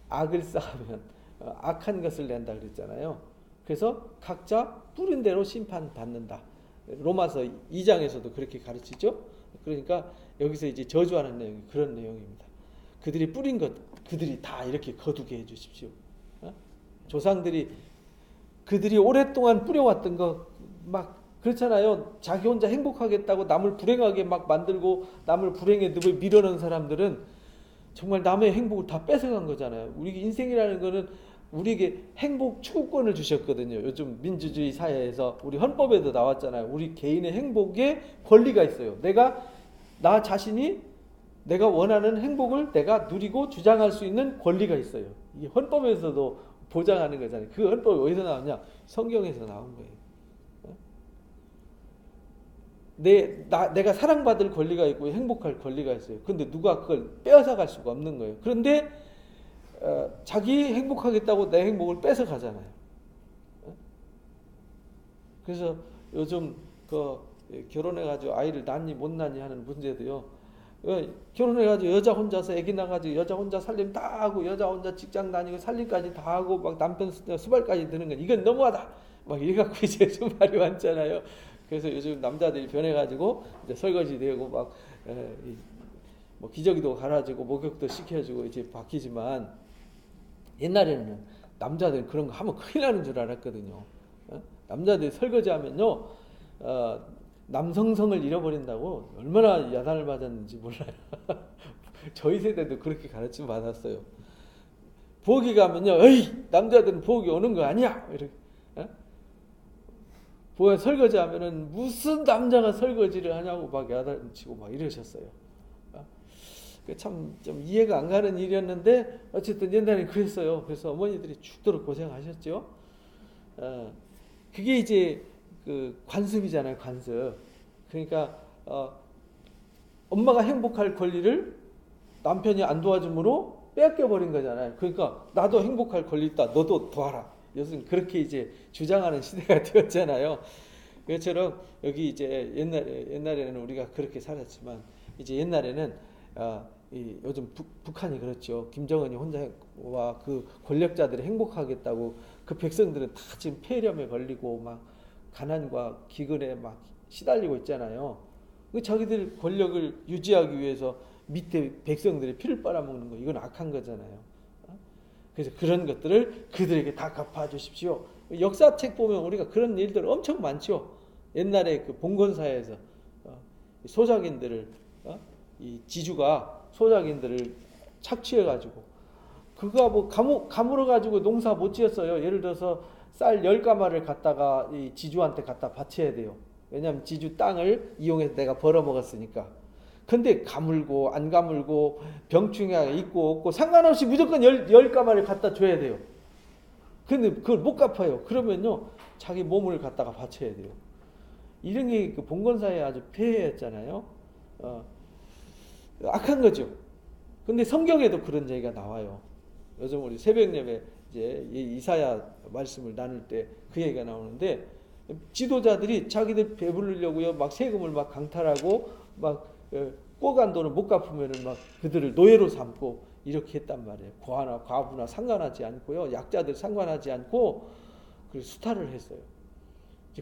악을 쌓으면 악한 것을 낸다 그랬잖아요. 그래서 각자 뿌린 대로 심판받는다. 로마서 2장에서도 그렇게 가르치죠. 그러니까 여기서 이제 저주하는 내용이 그런 내용입니다. 그들이 뿌린 것 그들이 다 이렇게 거두게 해주십시오. 조상들이 그들이 오랫동안 뿌려왔던 것 막 그렇잖아요. 자기 혼자 행복하겠다고 남을 불행하게 막 만들고 남을 불행에 밀어넣은 사람들은 정말 남의 행복을 다 뺏어간 거잖아요. 우리 인생이라는 거는 우리에게 행복 추구권을 주셨거든요. 요즘 민주주의 사회에서 우리 헌법에도 나왔잖아요. 우리 개인의 행복에 권리가 있어요. 나 자신이 내가 원하는 행복을 내가 누리고 주장할 수 있는 권리가 있어요. 이게 헌법에서도 보장하는 거잖아요. 그 헌법이 어디서 나왔냐? 성경에서 나온 거예요. 내가 사랑받을 권리가 있고 행복할 권리가 있어요. 근데 누가 그걸 빼앗아갈 수가 없는 거예요. 그런데 자기 행복하겠다고 내 행복을 뺏어가잖아요. 그래서 요즘 결혼해가지고 아이를 낳니 못 낳니 하는 문제도요. 결혼해가지고 여자 혼자서 아기 낳아가지고 여자 혼자 살림 다 하고 여자 혼자 직장 다니고 살림까지 다 하고 막 남편 수발까지 드는 건 이건 너무하다. 막 이래갖고 이제 말이 많잖아요. 그래서 요즘 남자들이 변해가지고 이제 설거지 되고 막 뭐 기저귀도 갈아주고 목욕도 시켜주고 이제 바뀌지만 옛날에는 남자들 그런 거 하면 큰일 나는 줄 알았거든요. 남자들이 설거지하면요 남성성을 잃어버린다고 얼마나 야단을 맞았는지 몰라요. 저희 세대도 그렇게 가르침 받았어요. 부엌에 가면요, 에이 남자들은 부엌에 오는 거 아니야 이렇게. 부엌에 설거지하면은 무슨 남자가 설거지를 하냐고 막 야단치고 막 이러셨어요. 참 좀 이해가 안 가는 일이었는데 어쨌든 옛날에 그랬어요. 그래서 어머니들이 죽도록 고생하셨죠. 그게 이제 그 관습이잖아요, 관습. 그러니까 엄마가 행복할 권리를 남편이 안 도와줌으로 빼앗겨 버린 거잖아요. 그러니까 나도 행복할 권리 있다, 너도 도와라. 요즘 그렇게 이제 주장하는 시대가 되었잖아요. 그처럼 여기 이제 옛날에는 우리가 그렇게 살았지만 이제 옛날에는 요즘 북한이 그렇죠. 김정은이 혼자와 그 권력자들이 행복하겠다고 그 백성들은 다 지금 폐렴에 걸리고 막 가난과 기근에 막 시달리고 있잖아요. 자기들 권력을 유지하기 위해서 밑에 백성들의 피를 빨아먹는 거 이건 악한 거잖아요. 그래서 그런 것들을 그들에게 다 갚아주십시오. 역사책 보면 우리가 그런 일들 엄청 많죠. 옛날에 그 봉건사에서 소작인들을 이 지주가 소작인들을 착취해가지고 그가 뭐 가물어가지고 농사 못 지었어요. 예를 들어서 쌀 10가마를 갖다가 이 지주한테 갖다 바쳐야 돼요. 왜냐하면 지주 땅을 이용해서 내가 벌어먹었으니까. 근데 가물고 안 가물고 병충해 있고 없고 상관없이 무조건 10가마를 갖다 줘야 돼요. 근데 그걸 못 갚아요. 그러면요 자기 몸을 갖다가 바쳐야 돼요. 이런 게 그 봉건사에 아주 폐해였잖아요. 악한 거죠. 근데 성경에도 그런 얘기가 나와요. 요즘 우리 새벽 예배 이제 이사야 말씀을 나눌 때 그 얘기가 나오는데 지도자들이 자기들 배부르려고요 막 세금을 막 강탈하고 막 꼬간 돈을 못 갚으면은 막 그들을 노예로 삼고 이렇게 했단 말이에요. 고아나 과부나 상관하지 않고요 약자들 상관하지 않고 그리고 수탈을 했어요.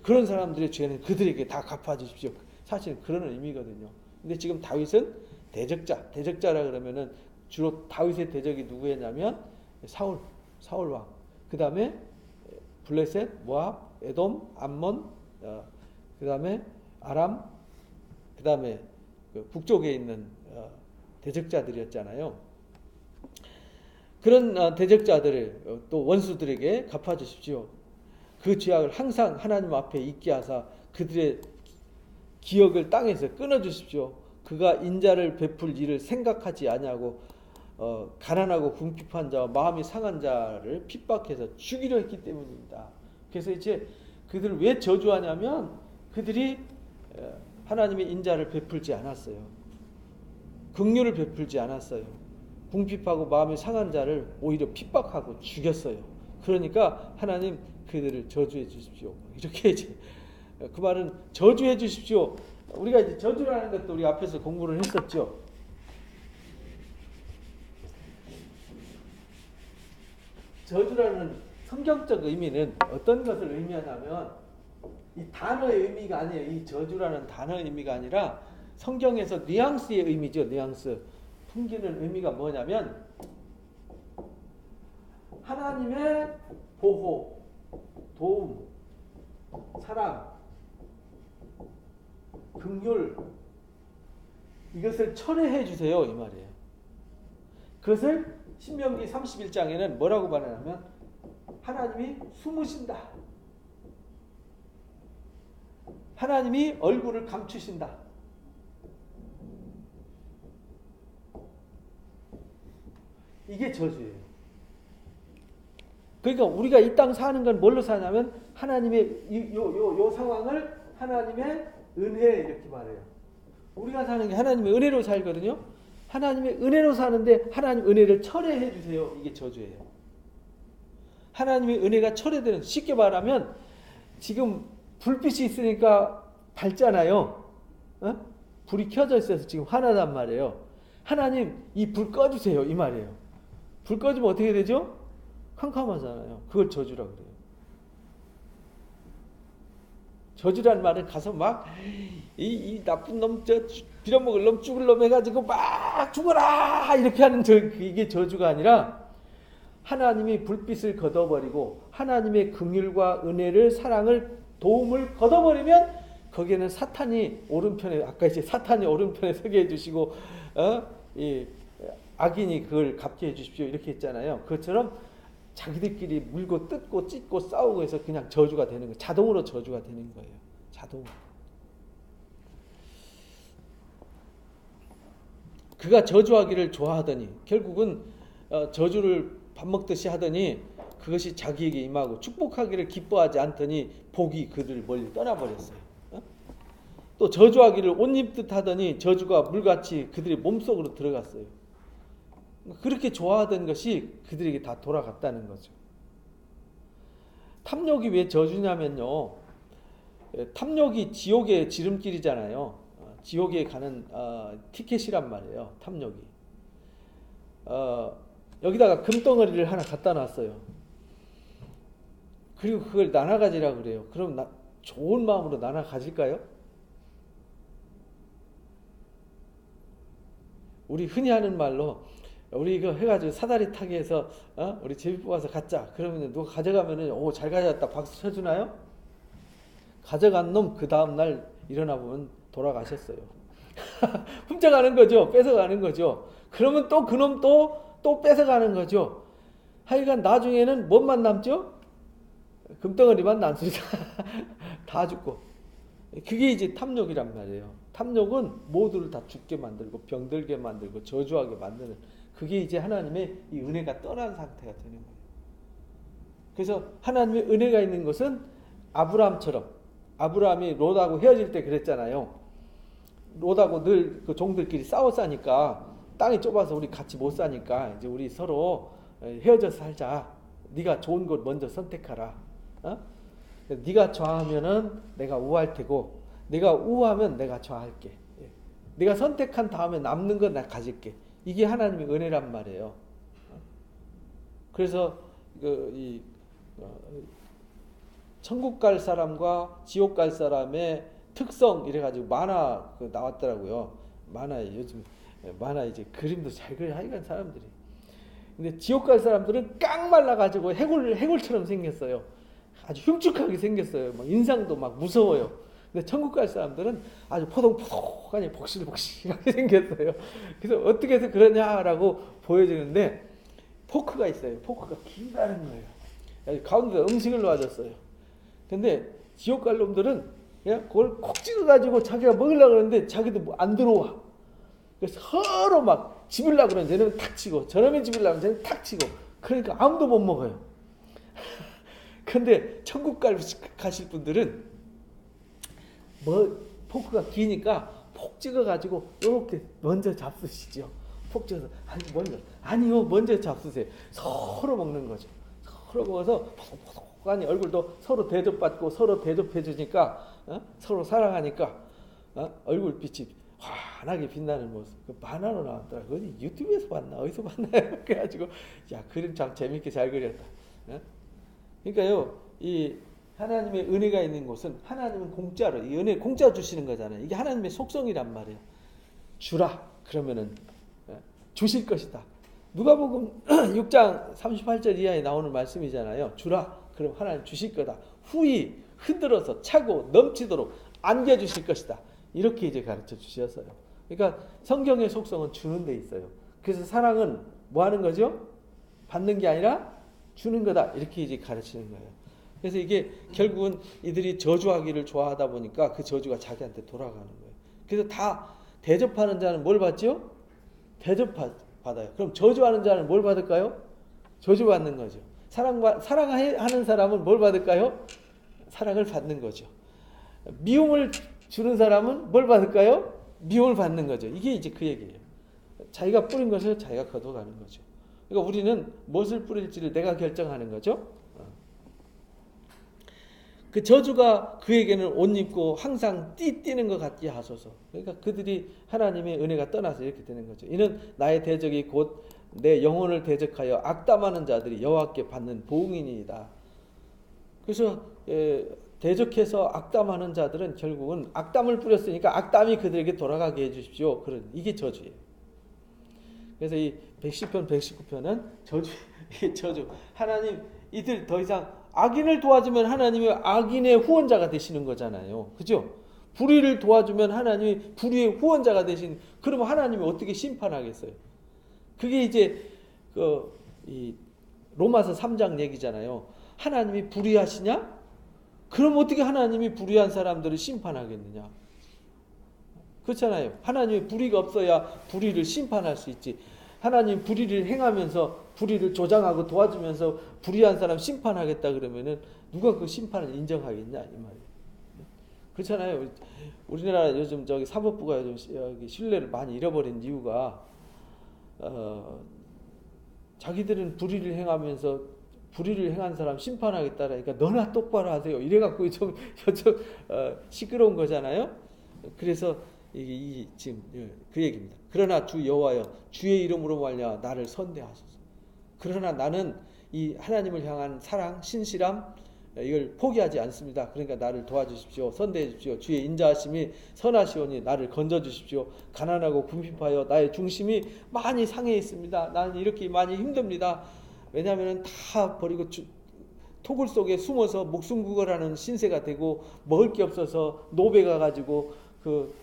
그런 사람들의 죄는 그들에게 다 갚아주십시오. 사실 그런 의미거든요. 근데 지금 다윗은 대적자라 그러면은 주로 다윗의 대적이 누구였냐면 사울 왕. 그 다음에 블레셋, 모압, 에돔, 암몬, 그 다음에 아람, 그 다음에 그 북쪽에 있는 대적자들이었잖아요. 그런 대적자들을 또 원수들에게 갚아주십시오. 그 죄악을 항상 하나님 앞에 있게 하사 그들의 기억을 땅에서 끊어주십시오. 그가 인자를 베풀 일을 생각하지 아니하고 가난하고 궁핍한 자와 마음이 상한 자를 핍박해서 죽이려 했기 때문입니다. 그래서 이제 그들을 왜 저주하냐면 그들이 하나님의 인자를 베풀지 않았어요. 긍휼을 베풀지 않았어요. 궁핍하고 마음이 상한 자를 오히려 핍박하고 죽였어요. 그러니까 하나님 그들을 저주해 주십시오. 이렇게 이제 그 말은 저주해 주십시오. 우리가 이제 저주라는 것도 우리 앞에서 공부를 했었죠. 저주라는 성경적 의미는 어떤 것을 의미하냐면 이 단어의 의미가 아니에요. 이 저주라는 단어의 의미가 아니라 성경에서 뉘앙스의 의미죠. 뉘앙스. 풍기는 의미가 뭐냐면 하나님의 보호, 도움, 사랑 긍휼 이것을 철회해 주세요 이 말이에요. 그것을 신명기 31장에는 뭐라고 말하냐면 하나님이 숨으신다. 하나님이 얼굴을 감추신다. 이게 저주예요. 그러니까 우리가 이 땅 사는 건 뭘로 사냐면 하나님의 요 상황을 하나님의 은혜 이렇게 말해요. 우리가 사는 게 하나님의 은혜로 살거든요. 하나님의 은혜로 사는데 하나님 은혜를 철회해 주세요. 이게 저주예요. 하나님의 은혜가 철회되는, 쉽게 말하면 지금 불빛이 있으니까 밝잖아요. 어? 불이 켜져 있어서 지금 화나단 말이에요. 하나님 이 불 꺼주세요 이 말이에요. 불 꺼주면 어떻게 되죠? 캄캄하잖아요. 그걸 저주라 그래요. 저주란 말은 가서 막 이 나쁜 놈, 저 빌어먹을 놈, 죽을 놈 해가지고 막 죽어라 이렇게 하는 이게 저주가 아니라 하나님이 불빛을 걷어버리고 하나님의 긍휼과 은혜를, 사랑을, 도움을 걷어버리면 거기에는 사탄이 오른편에, 아까 이제 사탄이 오른편에 서게 해주시고 이 악인이 그걸 갚게 해주십시오 이렇게 했잖아요. 그것처럼 자기들끼리 물고 뜯고 찢고 싸우고 해서 그냥 저주가 되는 거예요. 자동으로 저주가 되는 거예요. 자동. 그가 저주하기를 좋아하더니 결국은 저주를 밥 먹듯이 하더니 그것이 자기에게 임하고 축복하기를 기뻐하지 않더니 복이 그들을 멀리 떠나버렸어요. 또 저주하기를 옷 입듯 하더니 저주가 물같이 그들의 몸속으로 들어갔어요. 그렇게 좋아하던 것이 그들에게 다 돌아갔다는 거죠. 탐욕이 왜 저주냐면요, 탐욕이 지옥의 지름길이잖아요. 지옥에 가는 티켓이란 말이에요. 탐욕이. 여기다가 금덩어리를 하나 갖다 놨어요. 그리고 그걸 나눠 가지라 그래요. 그럼 좋은 마음으로 나눠 가질까요? 우리 흔히 하는 말로 우리 이거 해가지고 사다리 타기 해서 우리 제비 뽑아서 갖자. 그러면 누가 가져가면은 오, 잘 가져갔다 박수 쳐주나요? 가져간 놈 그 다음 날 일어나 보면 돌아가셨어요. 훔쳐가는 거죠. 뺏어가는 거죠. 그러면 또 그놈 또 뺏어가는 거죠. 하여간 나중에는 뭔만 남죠? 금덩어리만 남습니다. 다 죽고. 그게 이제 탐욕이란 말이에요. 탐욕은 모두를 다 죽게 만들고 병들게 만들고 저주하게 만드는, 그게 이제 하나님의 이 은혜가 떠난 상태가 되는 거예요. 그래서 하나님의 은혜가 있는 것은 아브라함처럼, 아브라함이 롯하고 헤어질 때 그랬잖아요. 롯하고 늘 그 종들끼리 싸워 싸니까, 땅이 좁아서 우리 같이 못 사니까 이제 우리 서로 헤어져서 살자. 네가 좋은 것 먼저 선택하라. 네가 좌하면은 내가 우할 테고, 네가 우하면 내가 좌할게. 네가 선택한 다음에 남는 건 내가 가질게. 이게 하나님의 은혜란 말이에요. 그래서 천국 갈 사람과 지옥 갈 사람의 특성 이래가지고 만화 나왔더라고요. 만화에 요즘 만화 이제 그림도 잘 그려 하여간 사람들이. 근데 지옥 갈 사람들은 깡 말라가지고 해골처럼 생겼어요. 아주 흉측하게 생겼어요. 막 인상도 막 무서워요. 근데 천국 갈 사람들은 아주 포동포동하니 복실복실하게 생겼어요. 그래서 어떻게 해서 그러냐라고 보여지는데 포크가 있어요. 포크가 길다는 거예요. 가운데 음식을 놔줬어요. 근데 지옥 갈 놈들은 그냥 그걸 콕 찍어가지고 자기가 먹으려고 그러는데 자기도 안 들어와. 그래서 서로 막 집으려고 그러면 쟤는 탁 치고, 저놈이 집으려고 하면 쟤는 탁 치고, 그러니까 아무도 못 먹어요. 근데 천국 가실 분들은 뭐 포크가 기니까 폭 찍어가지고 이렇게 먼저 잡수시죠. 폭 찍어서 아니요 먼저 잡수세요. 서로 먹는 거죠. 서로 먹어서 포동포동하니 얼굴도 서로 대접받고 서로 대접해 주니까 서로 사랑하니까 얼굴빛이 환하게 빛나는 모습. 그 만화로 나왔더라. 그건 유튜브에서 봤나 어디서 봤나요? 그래가지고 야, 그림 참 재밌게 잘 그렸다. 그러니까요, 이 하나님의 은혜가 있는 곳은 하나님은 공짜로 이 은혜 공짜 주시는 거잖아요. 이게 하나님의 속성이란 말이에요. 주라 그러면은 주실 것이다. 누가복음 6장 38절 이하에 나오는 말씀이잖아요. 주라 그럼 하나님 주실 거다. 후히 흔들어서 차고 넘치도록 안겨 주실 것이다. 이렇게 이제 가르쳐 주셨어요. 그러니까 성경의 속성은 주는 데 있어요. 그래서 사랑은 뭐 하는 거죠? 받는 게 아니라 주는 거다. 이렇게 이제 가르치는 거예요. 그래서 이게 결국은 이들이 저주하기를 좋아하다 보니까 그 저주가 자기한테 돌아가는 거예요. 그래서 다 대접하는 자는 뭘 받죠? 대접받아요. 그럼 저주하는 자는 뭘 받을까요? 저주받는 거죠. 사랑하는 사람은 뭘 받을까요? 사랑을 받는 거죠. 미움을 주는 사람은 뭘 받을까요? 미움을 받는 거죠. 이게 이제 그 얘기예요. 자기가 뿌린 것을 자기가 거둬가는 거죠. 그러니까 우리는 무엇을 뿌릴지를 내가 결정하는 거죠. 그 저주가 그에게는 옷 입고 항상 띠뛰는 것 같게 하소서. 그러니까 그들이 하나님의 은혜가 떠나서 이렇게 되는 거죠. 이는 나의 대적이 곧 내 영혼을 대적하여 악담하는 자들이 여호와께 받는 보응이니이다. 그래서 대적해서 악담하는 자들은 결국은 악담을 뿌렸으니까 악담이 그들에게 돌아가게 해주십시오. 그런 이게 저주예요. 그래서 이 110편, 119편은 저주. 하나님 이들 더 이상 악인을 도와주면 하나님이 악인의 후원자가 되시는 거잖아요. 그죠? 불의를 도와주면 하나님이 불의의 후원자가 되신. 그러면 하나님이 어떻게 심판하겠어요? 그게 이제 이 로마서 3장 얘기잖아요. 하나님이 불의하시냐? 그럼 어떻게 하나님이 불의한 사람들을 심판하겠느냐? 그렇잖아요. 하나님이 불의가 없어야 불의를 심판할 수 있지. 하나님 불의를 행하면서 불의를 조장하고 도와주면서 불의한 사람 심판하겠다 그러면은 누가 그 심판을 인정하겠냐 이 말이에요. 그렇잖아요. 우리나라 요즘 사법부가 요즘 신뢰를 많이 잃어버린 이유가 자기들은 불의를 행하면서 불의를 행한 사람 심판하겠다라니까 너나 똑바로 하세요. 이래갖고 좀 시끄러운 거잖아요. 그래서 이게 지금 그 얘기입니다. 그러나 주 여호와여 주의 이름으로 말미암아 나를 선대하소서. 그러나 나는 이 하나님을 향한 사랑, 신실함 이걸 포기하지 않습니다. 그러니까 나를 도와주십시오. 선대해 주십시오. 주의 인자하심이 선하시오니 나를 건져 주십시오. 가난하고 궁핍하여 나의 중심이 많이 상해 있습니다. 나는 이렇게 많이 힘듭니다. 왜냐하면 다 버리고 토굴 속에 숨어서 목숨 구걸하는 신세가 되고 먹을 게 없어서 노베가 가지고 그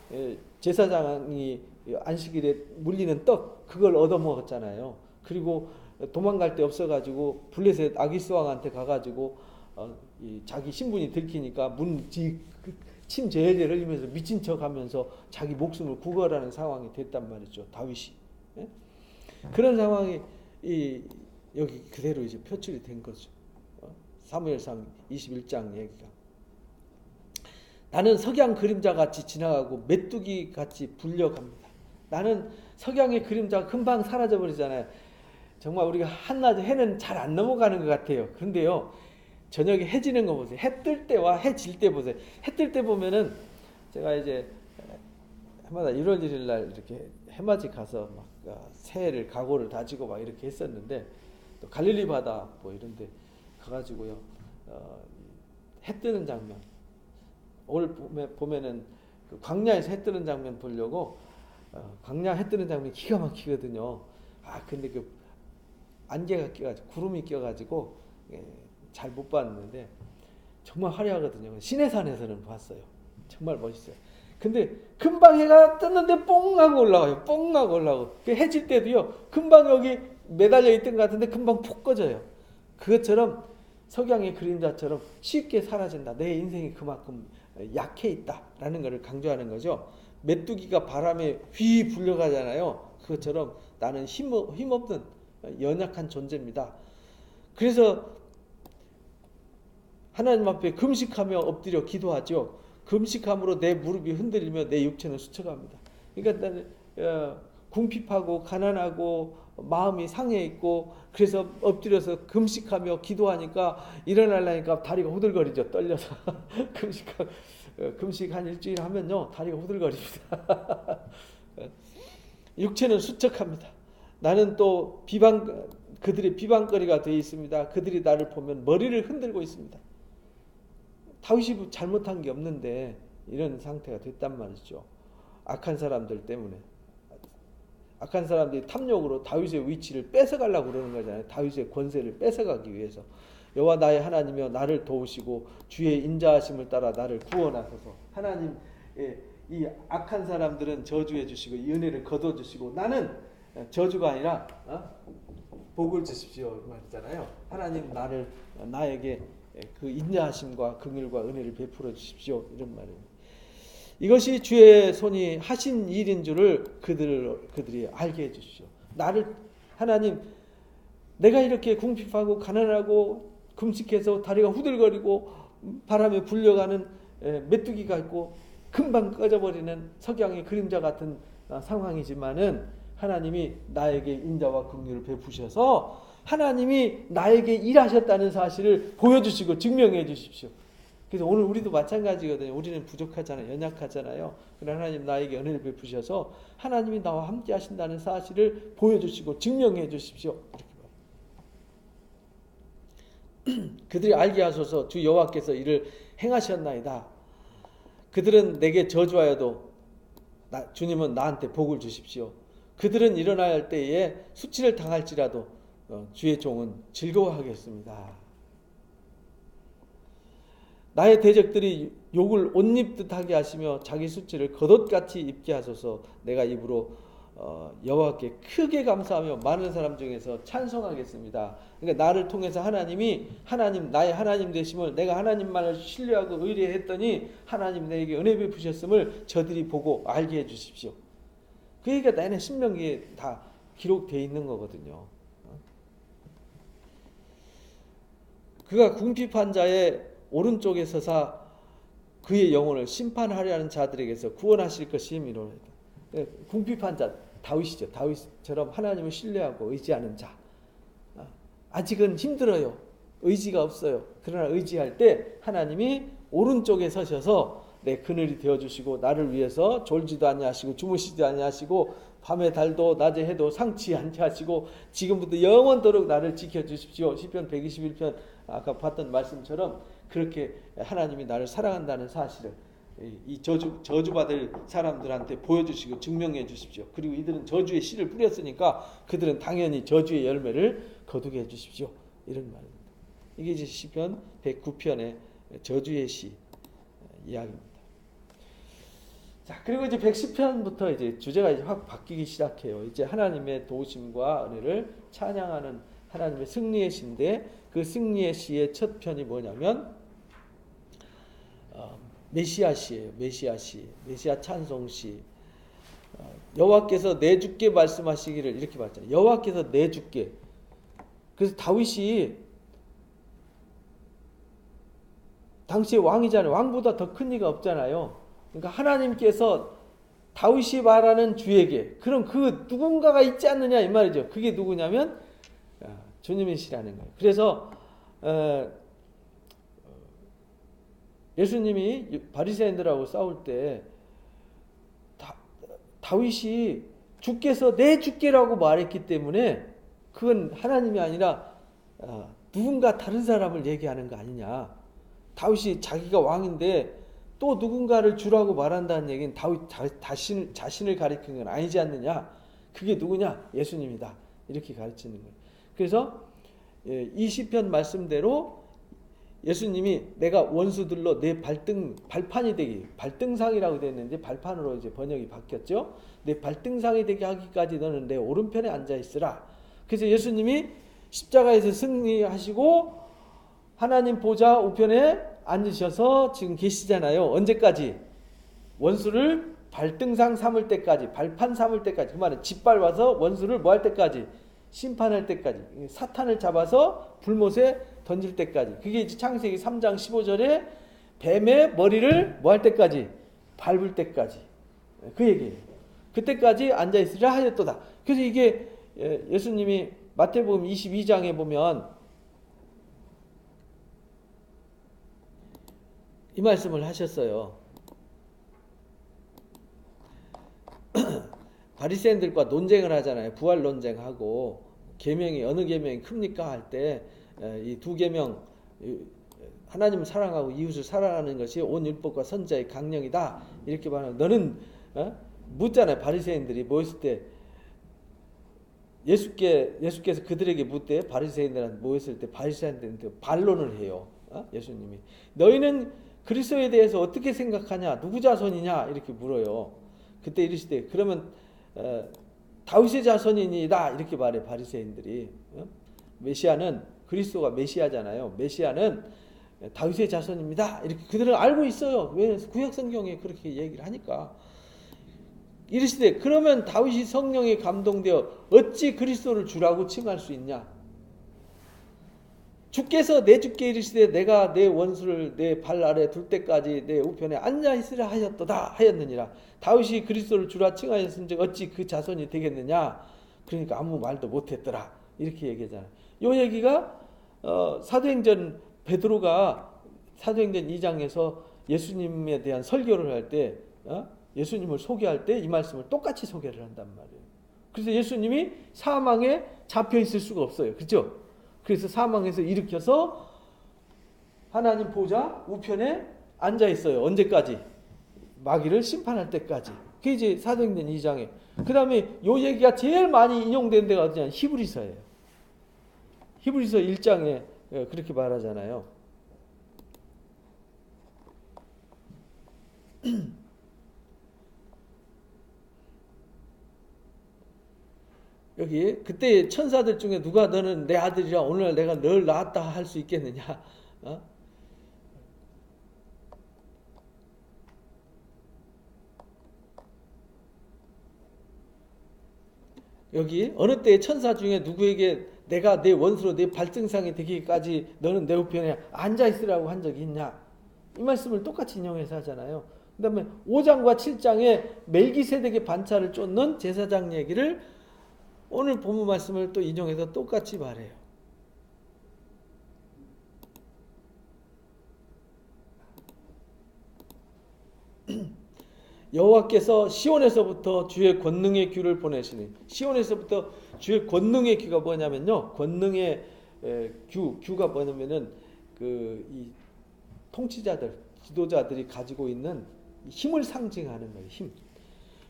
제사장이 안식일에 물리는 떡 그걸 얻어먹었잖아요. 그리고 도망갈 데 없어가지고 블레셋 아기스왕한테 가가지고 자기 신분이 들키니까 침 제일 흘리면서 미친 척하면서 자기 목숨을 구걸하는 상황이 됐단 말이죠. 다윗이. 예? 그런 상황이 여기 그대로 이제 표출이 된 거죠. 사무엘상 21장 얘기가. 나는 석양 그림자 같이 지나가고 메뚜기 같이 불려갑니다. 나는 석양의 그림자가 금방 사라져 버리잖아요. 정말 우리가 한낮에 해는 잘 안 넘어가는 것 같아요. 그런데요, 저녁에 해 지는 거 보세요. 해 뜰 때와 해 질 때 보세요. 해 뜰 때 보면은 제가 이제 해마다 1월 1일 날 이렇게 해맞이 가서 막 새해를 각오를 다지고 막 이렇게 했었는데 또 갈릴리 바다 뭐 이런데 가가지고요 해 뜨는 장면 오늘 보면은 그 광야에서 해 뜨는 장면 보려고 광야 해 뜨는 장면이 기가 막히거든요. 근데 그 안개가 껴가지고 구름이 껴가지고 잘 못 봤는데 정말 화려하거든요. 시내산에서는 봤어요. 정말 멋있어요. 근데 금방 해가 떴는데 뽕 하고 올라가요. 뽕 하고 올라가고. 해질 때도요. 금방 여기 매달려 있던 것 같은데 금방 푹 꺼져요. 그것처럼 석양의 그림자처럼 쉽게 사라진다. 내 인생이 그만큼 약해 있다라는 것을 강조하는 거죠. 메뚜기가 바람에 휘 불려가잖아요. 그것처럼 나는 힘없는 연약한 존재입니다. 그래서 하나님 앞에 금식하며 엎드려 기도하죠. 금식함으로 내 무릎이 흔들리며 내 육체는 수쳐갑니다. 그러니까 나는 궁핍하고 가난하고 마음이 상해 있고 그래서 엎드려서 금식하며 기도하니까 일어나려니까 다리가 후들거리죠. 떨려서 금식 한 일주일 하면요 다리가 후들거립니다. 육체는 수척합니다. 나는 또 그들의 비방거리가 되어 있습니다. 그들이 나를 보면 머리를 흔들고 있습니다. 다윗이 잘못한 게 없는데 이런 상태가 됐단 말이죠. 악한 사람들 때문에. 악한 사람들이 탐욕으로 다윗의 위치를 뺏어가려고 그러는 거잖아요. 다윗의 권세를 뺏어가기 위해서. 여호와 나의 하나님이여 나를 도우시고 주의 인자하심을 따라 나를 구원하소서. 하나님의 이 악한 사람들은 저주해 주시고 이 은혜를 거둬 주시고 나는 저주가 아니라 복을 주십시오 말이잖아요. 하나님 나에게 그 인자하심과 긍휼과 은혜를 베풀어 주십시오 이런 말입니다. 이것이 주의 손이 하신 일인 줄을 그들이 알게 해 주십시오. 하나님 내가 이렇게 궁핍하고 가난하고 금식해서 다리가 후들거리고 바람에 불려가는 메뚜기가 있고 금방 꺼져버리는 석양의 그림자 같은 상황이지만은 하나님이 나에게 인자와 긍휼을 베푸셔서 하나님이 나에게 일하셨다는 사실을 보여주시고 증명해 주십시오. 그래서 오늘 우리도 마찬가지거든요. 우리는 부족하잖아요. 연약하잖아요. 그러나 하나님 나에게 은혜를 베푸셔서 하나님이 나와 함께 하신다는 사실을 보여주시고 증명해 주십시오. 그들이 알게 하소서 주 여호와께서 이를 행하셨나이다. 그들은 내게 저주하여도 주님은 나한테 복을 주십시오. 그들은 일어나야 할 때에 수치를 당할지라도 주의 종은 즐거워하겠습니다. 나의 대적들이 욕을 옷 입듯 하게 하시며 자기 수치를 겉옷같이 입게 하소서. 내가 입으로 여호와께 크게 감사하며 많은 사람 중에서 찬송하겠습니다. 그러니까 나를 통해서 하나님 나의 하나님 되심을 내가 하나님만을 신뢰하고 의뢰했더니 하나님 내게 은혜 베푸셨음을 저들이 보고 알게 해주십시오. 그 얘기가 내내 신명기에 다 기록되어 있는 거거든요. 그가 궁핍한 자의 오른쪽에 서사 그의 영혼을 심판하려는 자들에게서 구원하실 것임이로다. 궁핍한 자 다윗이죠. 다윗처럼 하나님을 신뢰하고 의지하는 자. 아직은 힘들어요. 의지가 없어요. 그러나 의지할 때 하나님이 오른쪽에 서셔서 내 그늘이 되어주시고 나를 위해서 졸지도 아니하시고 주무시지도 아니하시고 밤에 달도 낮에 해도 상치 아니하시고 지금부터 영원토록 나를 지켜주십시오. 시편 121편 아까 봤던 말씀처럼 그렇게 하나님이 나를 사랑한다는 사실을 이 저주받을 사람들한테 보여주시고 증명해 주십시오. 그리고 이들은 저주의 씨를 뿌렸으니까 그들은 당연히 저주의 열매를 거두게 해 주십시오. 이런 말입니다. 이게 이제 시편 109편의 저주의 씨 이야기입니다. 자, 그리고 이제 110편부터 이제 주제가 이제 확 바뀌기 시작해요. 이제 하나님의 도우심과 은혜를 찬양하는 하나님의 승리의 시인데 그 승리의 시의 첫 편이 뭐냐면 메시아 시예요. 메시아 찬송 시. 여호와께서 내 주께 말씀하시기를 이렇게 말했잖아요. 여호와께서 내 주께. 그래서 다윗이 당시에 왕이잖아요. 왕보다 더 큰 이가 없잖아요. 그러니까 하나님께서 다윗이 말하는 주에게 그럼 그 누군가가 있지 않느냐 이 말이죠. 그게 누구냐면 주님이시라는 거예요. 그래서 예수님이 바리새인들하고 싸울 때 다윗이 주께서 내 주께라고 말했기 때문에 그건 하나님이 아니라 누군가 다른 사람을 얘기하는 거 아니냐. 다윗이 자기가 왕인데 또 누군가를 주라고 말한다는 얘기는 다윗 자신을 가리키는 건 아니지 않느냐. 그게 누구냐? 예수님이다. 이렇게 가르치는 거예요. 그래서 이 시편 말씀대로 예수님이 내가 원수들로 내 발판이 되기, 발등상이라고 되어 있는데 발판으로 이제 번역이 바뀌었죠. 내 발등상이 되게 하기까지 너는 내 오른편에 앉아 있으라. 그래서 예수님이 십자가에서 승리하시고 하나님 보좌 우편에 앉으셔서 지금 계시잖아요. 언제까지? 원수를 발등상 삼을 때까지, 발판 삼을 때까지. 그 말은 짓밟아서 원수를 뭐 할 때까지? 심판할 때까지. 사탄을 잡아서 불못에 던질 때까지. 그게 이제 창세기 3장 15절에 뱀의 머리를 뭐 할 때까지? 밟을 때까지. 그 얘기예요. 그때까지 앉아있으라 하였도다. 그래서 이게 예수님이 마태복음 22장에 보면 이 말씀을 하셨어요. 바리새인들과 논쟁을 하잖아요. 부활 논쟁하고 계명이 어느 계명이 큽니까 할 때 이 두 계명 하나님을 사랑하고 이웃을 사랑하는 것이 온 율법과 선지자의 강령이다. 이렇게 말하면 너는 묻잖아요. 바리새인들이 모였을 때 예수께서 그들에게 묻되 바리새인들한테 모였을 때 바리새인들한테 반론을 해요. 예수님이 너희는 그리스도에 대해서 어떻게 생각하냐? 누구 자손이냐? 이렇게 물어요. 그때 이르시되 그러면 다윗의 자손이니이다 이렇게 말해 바리새인들이. 메시아는 그리스도가 메시아잖아요. 메시아는 다윗의 자손입니다. 이렇게 그들은 알고 있어요. 왜 구약 성경에 그렇게 얘기를 하니까. 이르시되 그러면 다윗이 성령에 감동되어 어찌 그리스도를 주라고 칭할 수 있냐? 주께서 내 주께 이르시되 내가 내 원수를 내 발 아래 둘 때까지 내 우편에 앉아 있으라 하였도다 하였느니라. 다윗이 그리스도를 주라 칭하였은즉 어찌 그 자손이 되겠느냐? 그러니까 아무 말도 못했더라. 이렇게 얘기하잖아요. 이 얘기가 사도행전 베드로가 사도행전 2장에서 예수님에 대한 설교를 할 때 예수님을 소개할 때 이 말씀을 똑같이 소개를 한단 말이에요. 그래서 예수님이 사망에 잡혀 있을 수가 없어요. 그렇죠? 그래서 사망에서 일으켜서 하나님 보좌 우편에 앉아 있어요. 언제까지? 마귀를 심판할 때까지. 그게 이제 사도행전 2장에. 그 다음에 요 얘기가 제일 많이 인용된 데가 어디냐? 히브리서예요. 히브리서 1장에 그렇게 말하잖아요. 여기 그때 천사들 중에 누가 너는 내 아들이라 오늘 내가 널 낳았다 할 수 있겠느냐? 여기 어느 때의 천사 중에 누구에게 내가 내 원수로 내 발등상이 되기까지 너는 내 우편에 앉아 있으라고 한 적이 있냐? 이 말씀을 똑같이 인용해서 하잖아요. 그 다음에 5장과 7장에 멜기세덱의 반차를 쫓는 제사장 얘기를 오늘 본문 말씀을 또 인용해서 똑같이 말해요. 여호와께서 시온에서부터 주의 권능의 귀를 보내시니 시온에서부터 주의 권능의 귀가 뭐냐면요. 권능의 귀가 뭐냐면은 이 통치자들, 지도자들이 가지고 있는 힘을 상징하는 거예요. 힘.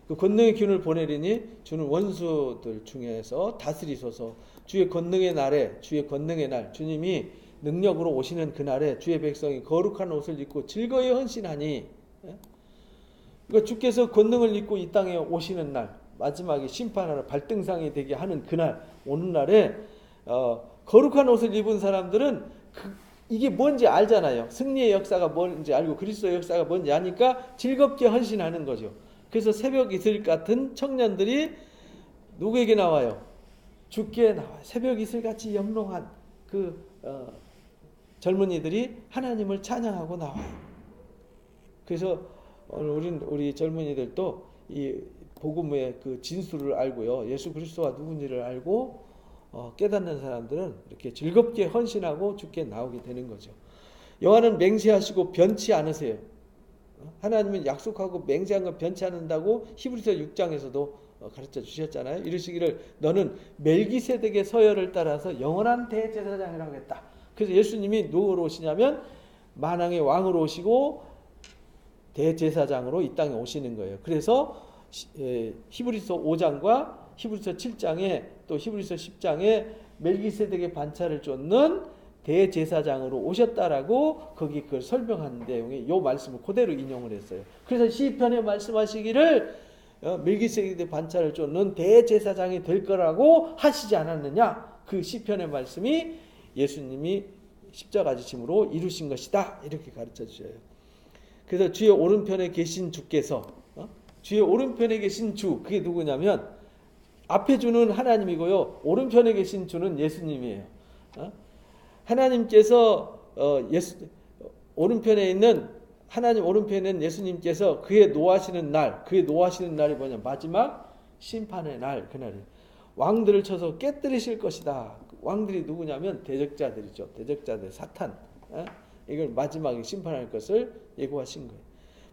그 권능의 기운을 보내리니 주는 원수들 중에서 다스리소서. 주의 권능의 날에 주의 권능의 날 주님이 능력으로 오시는 그날에 주의 백성이 거룩한 옷을 입고 즐거이 헌신하니 그러니까 주께서 권능을 입고 이 땅에 오시는 날 마지막에 심판하러 발등상이 되게 하는 그날 오는 날에 거룩한 옷을 입은 사람들은 이게 뭔지 알잖아요. 승리의 역사가 뭔지 알고 그리스도의 역사가 뭔지 아니까 즐겁게 헌신하는 거죠. 그래서 새벽 이슬 같은 청년들이 누구에게 나와요? 주께 나와요. 새벽 이슬같이 영롱한 젊은이들이 하나님을 찬양하고 나와요. 그래서 오늘 우리 젊은이들도 이 복음의 그 진수를 알고요. 예수 그리스도가 누군지를 알고 깨닫는 사람들은 이렇게 즐겁게 헌신하고 주께 나오게 되는 거죠. 여호와는 맹세하시고 변치 않으세요. 하나님은 약속하고 맹세한 건 변치 않는다고 히브리서 6장에서도 가르쳐 주셨잖아요. 이르시기를 너는 멜기세덱의 서열을 따라서 영원한 대제사장이라고 했다. 그래서 예수님이 누구로 오시냐면 만왕의 왕으로 오시고 대제사장으로 이 땅에 오시는 거예요. 그래서 히브리서 5장과 히브리서 7장에 또 히브리서 10장에 멜기세덱의 반차를 쫓는 대제사장으로 오셨다라고 거기 그걸 설명하는 내용에 이 말씀을 그대로 인용을 했어요. 그래서 시편에 말씀하시기를 멜기세덱의 반차를 쫓는 대제사장이 될 거라고 하시지 않았느냐? 그 시편의 말씀이 예수님이 십자가 지심으로 이루신 것이다. 이렇게 가르쳐 주셔요. 그래서 주의 오른편에 계신 주께서 주의 오른편에 계신 주 그게 누구냐면 앞에 주는 하나님이고요. 오른편에 계신 주는 예수님이에요. 하나님께서 오른편에 있는 하나님 오른편에는 예수님께서 그의 노하시는 날이 뭐냐? 마지막 심판의 날 그날이 왕들을 쳐서 깨뜨리실 것이다. 왕들이 누구냐면 대적자들이죠. 대적자들 사탄. 이걸 마지막에 심판할 것을 예고하신 거예요.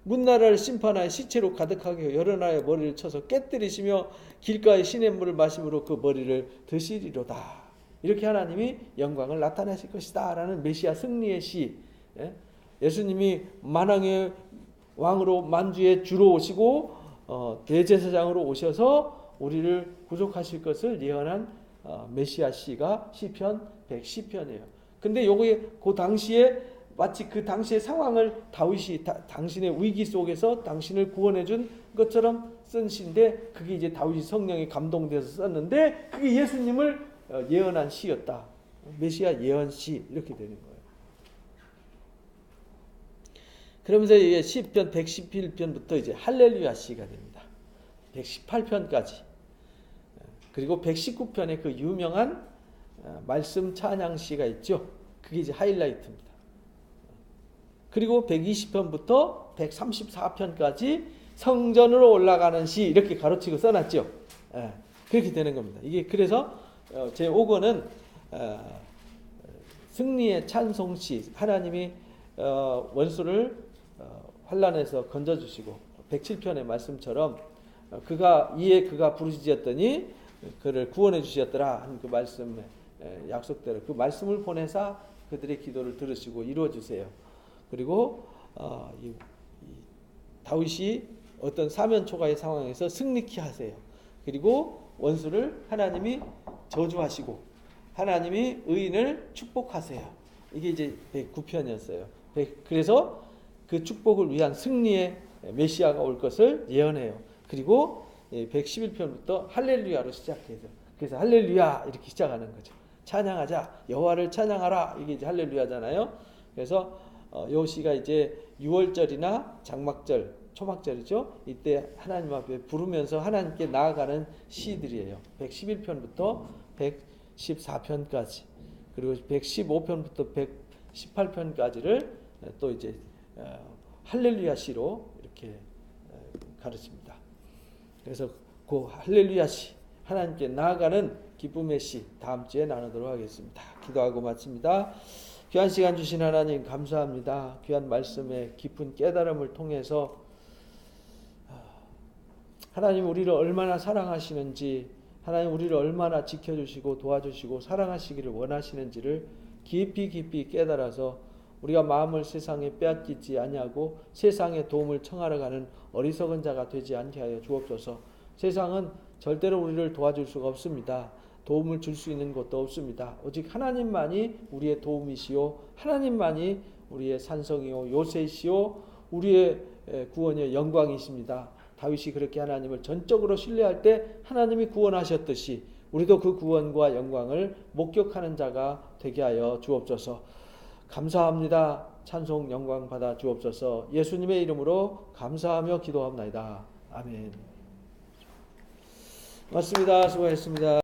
문나라를 심판하여 시체로 가득하게 여러 나라의 머리를 쳐서 깨뜨리시며 길가의 시냇물을 마심으로 그 머리를 드시리로다. 이렇게 하나님이 영광을 나타내실 것이다 라는 메시아 승리의 시. 예수님이 만왕의 왕으로 만주의 주로 오시고 대제사장으로 오셔서 우리를 구속하실 것을 예언한 메시아 시가 시편 110편이에요. 근데 요게 그 당시에 마치 그 당시의 상황을 다윗이 당신의 위기 속에서 당신을 구원해 준 것처럼 쓴 시인데, 그게 이제 다윗이 성령에 감동돼서 썼는데 그게 예수님을 예언한 시였다. 메시아 예언 시 이렇게 되는 거예요. 그러면서 이게 시편 111편부터 이제 할렐루야 시가 됩니다. 118편까지. 그리고 119편에 그 유명한 말씀 찬양 시가 있죠. 그게 이제 하이라이트입니다. 그리고 120편부터 134편까지 성전으로 올라가는 시 이렇게 가로치고 써놨죠. 그렇게 되는 겁니다. 이게 그래서 제 5권은 승리의 찬송시, 하나님이 원수를 환난에서 건져주시고 107편의 말씀처럼 그가 부르짖었더니 그를 구원해 주셨더라 하는 그 말씀의 약속대로 그 말씀을 보내사 그들의 기도를 들으시고 이루어 주세요. 그리고 다윗이 어떤 사면 초가의 상황에서 승리케 하세요. 그리고 원수를 하나님이 저주하시고 하나님이 의인을 축복하세요. 이게 이제 109편이었어요. 그래서 그 축복을 위한 승리의 메시아가 올 것을 예언해요. 그리고 111편부터 할렐루야로 시작해서, 그래서 할렐루야 이렇게 시작하는 거죠. 찬양하자, 여호와를 찬양하라, 이게 이제 할렐루야잖아요. 그래서 요 시가 이제 6월절이나 장막절, 초막절이죠. 이때 하나님 앞에 부르면서 하나님께 나아가는 시들이에요. 111편부터 114편까지, 그리고 115편부터 118편까지를 또 이제 할렐루야 시로 이렇게 가르칩니다. 그래서 그 할렐루야 시, 하나님께 나아가는 기쁨의 시, 다음 주에 나누도록 하겠습니다. 기도하고 마칩니다. 귀한 시간 주신 하나님 감사합니다. 귀한 말씀의 깊은 깨달음을 통해서 하나님 우리를 얼마나 사랑하시는지, 하나님 우리를 얼마나 지켜주시고 도와주시고 사랑하시기를 원하시는지를 깊이 깨달아서 우리가 마음을 세상에 빼앗기지 아니하고 세상의 도움을 청하러 가는 어리석은 자가 되지 않게 하여 주옵소서. 세상은 절대로 우리를 도와줄 수가 없습니다. 도움을 줄 수 있는 것도 없습니다. 오직 하나님만이 우리의 도움이시오, 하나님만이 우리의 산성이요 요새이시오, 우리의 구원이요 영광이십니다. 다윗이 그렇게 하나님을 전적으로 신뢰할 때 하나님이 구원하셨듯이 우리도 그 구원과 영광을 목격하는 자가 되게 하여 주옵소서. 감사합니다. 찬송 영광 받아 주옵소서. 예수님의 이름으로 감사하며 기도합나이다. 아멘. 맞습니다. 수고했습니다.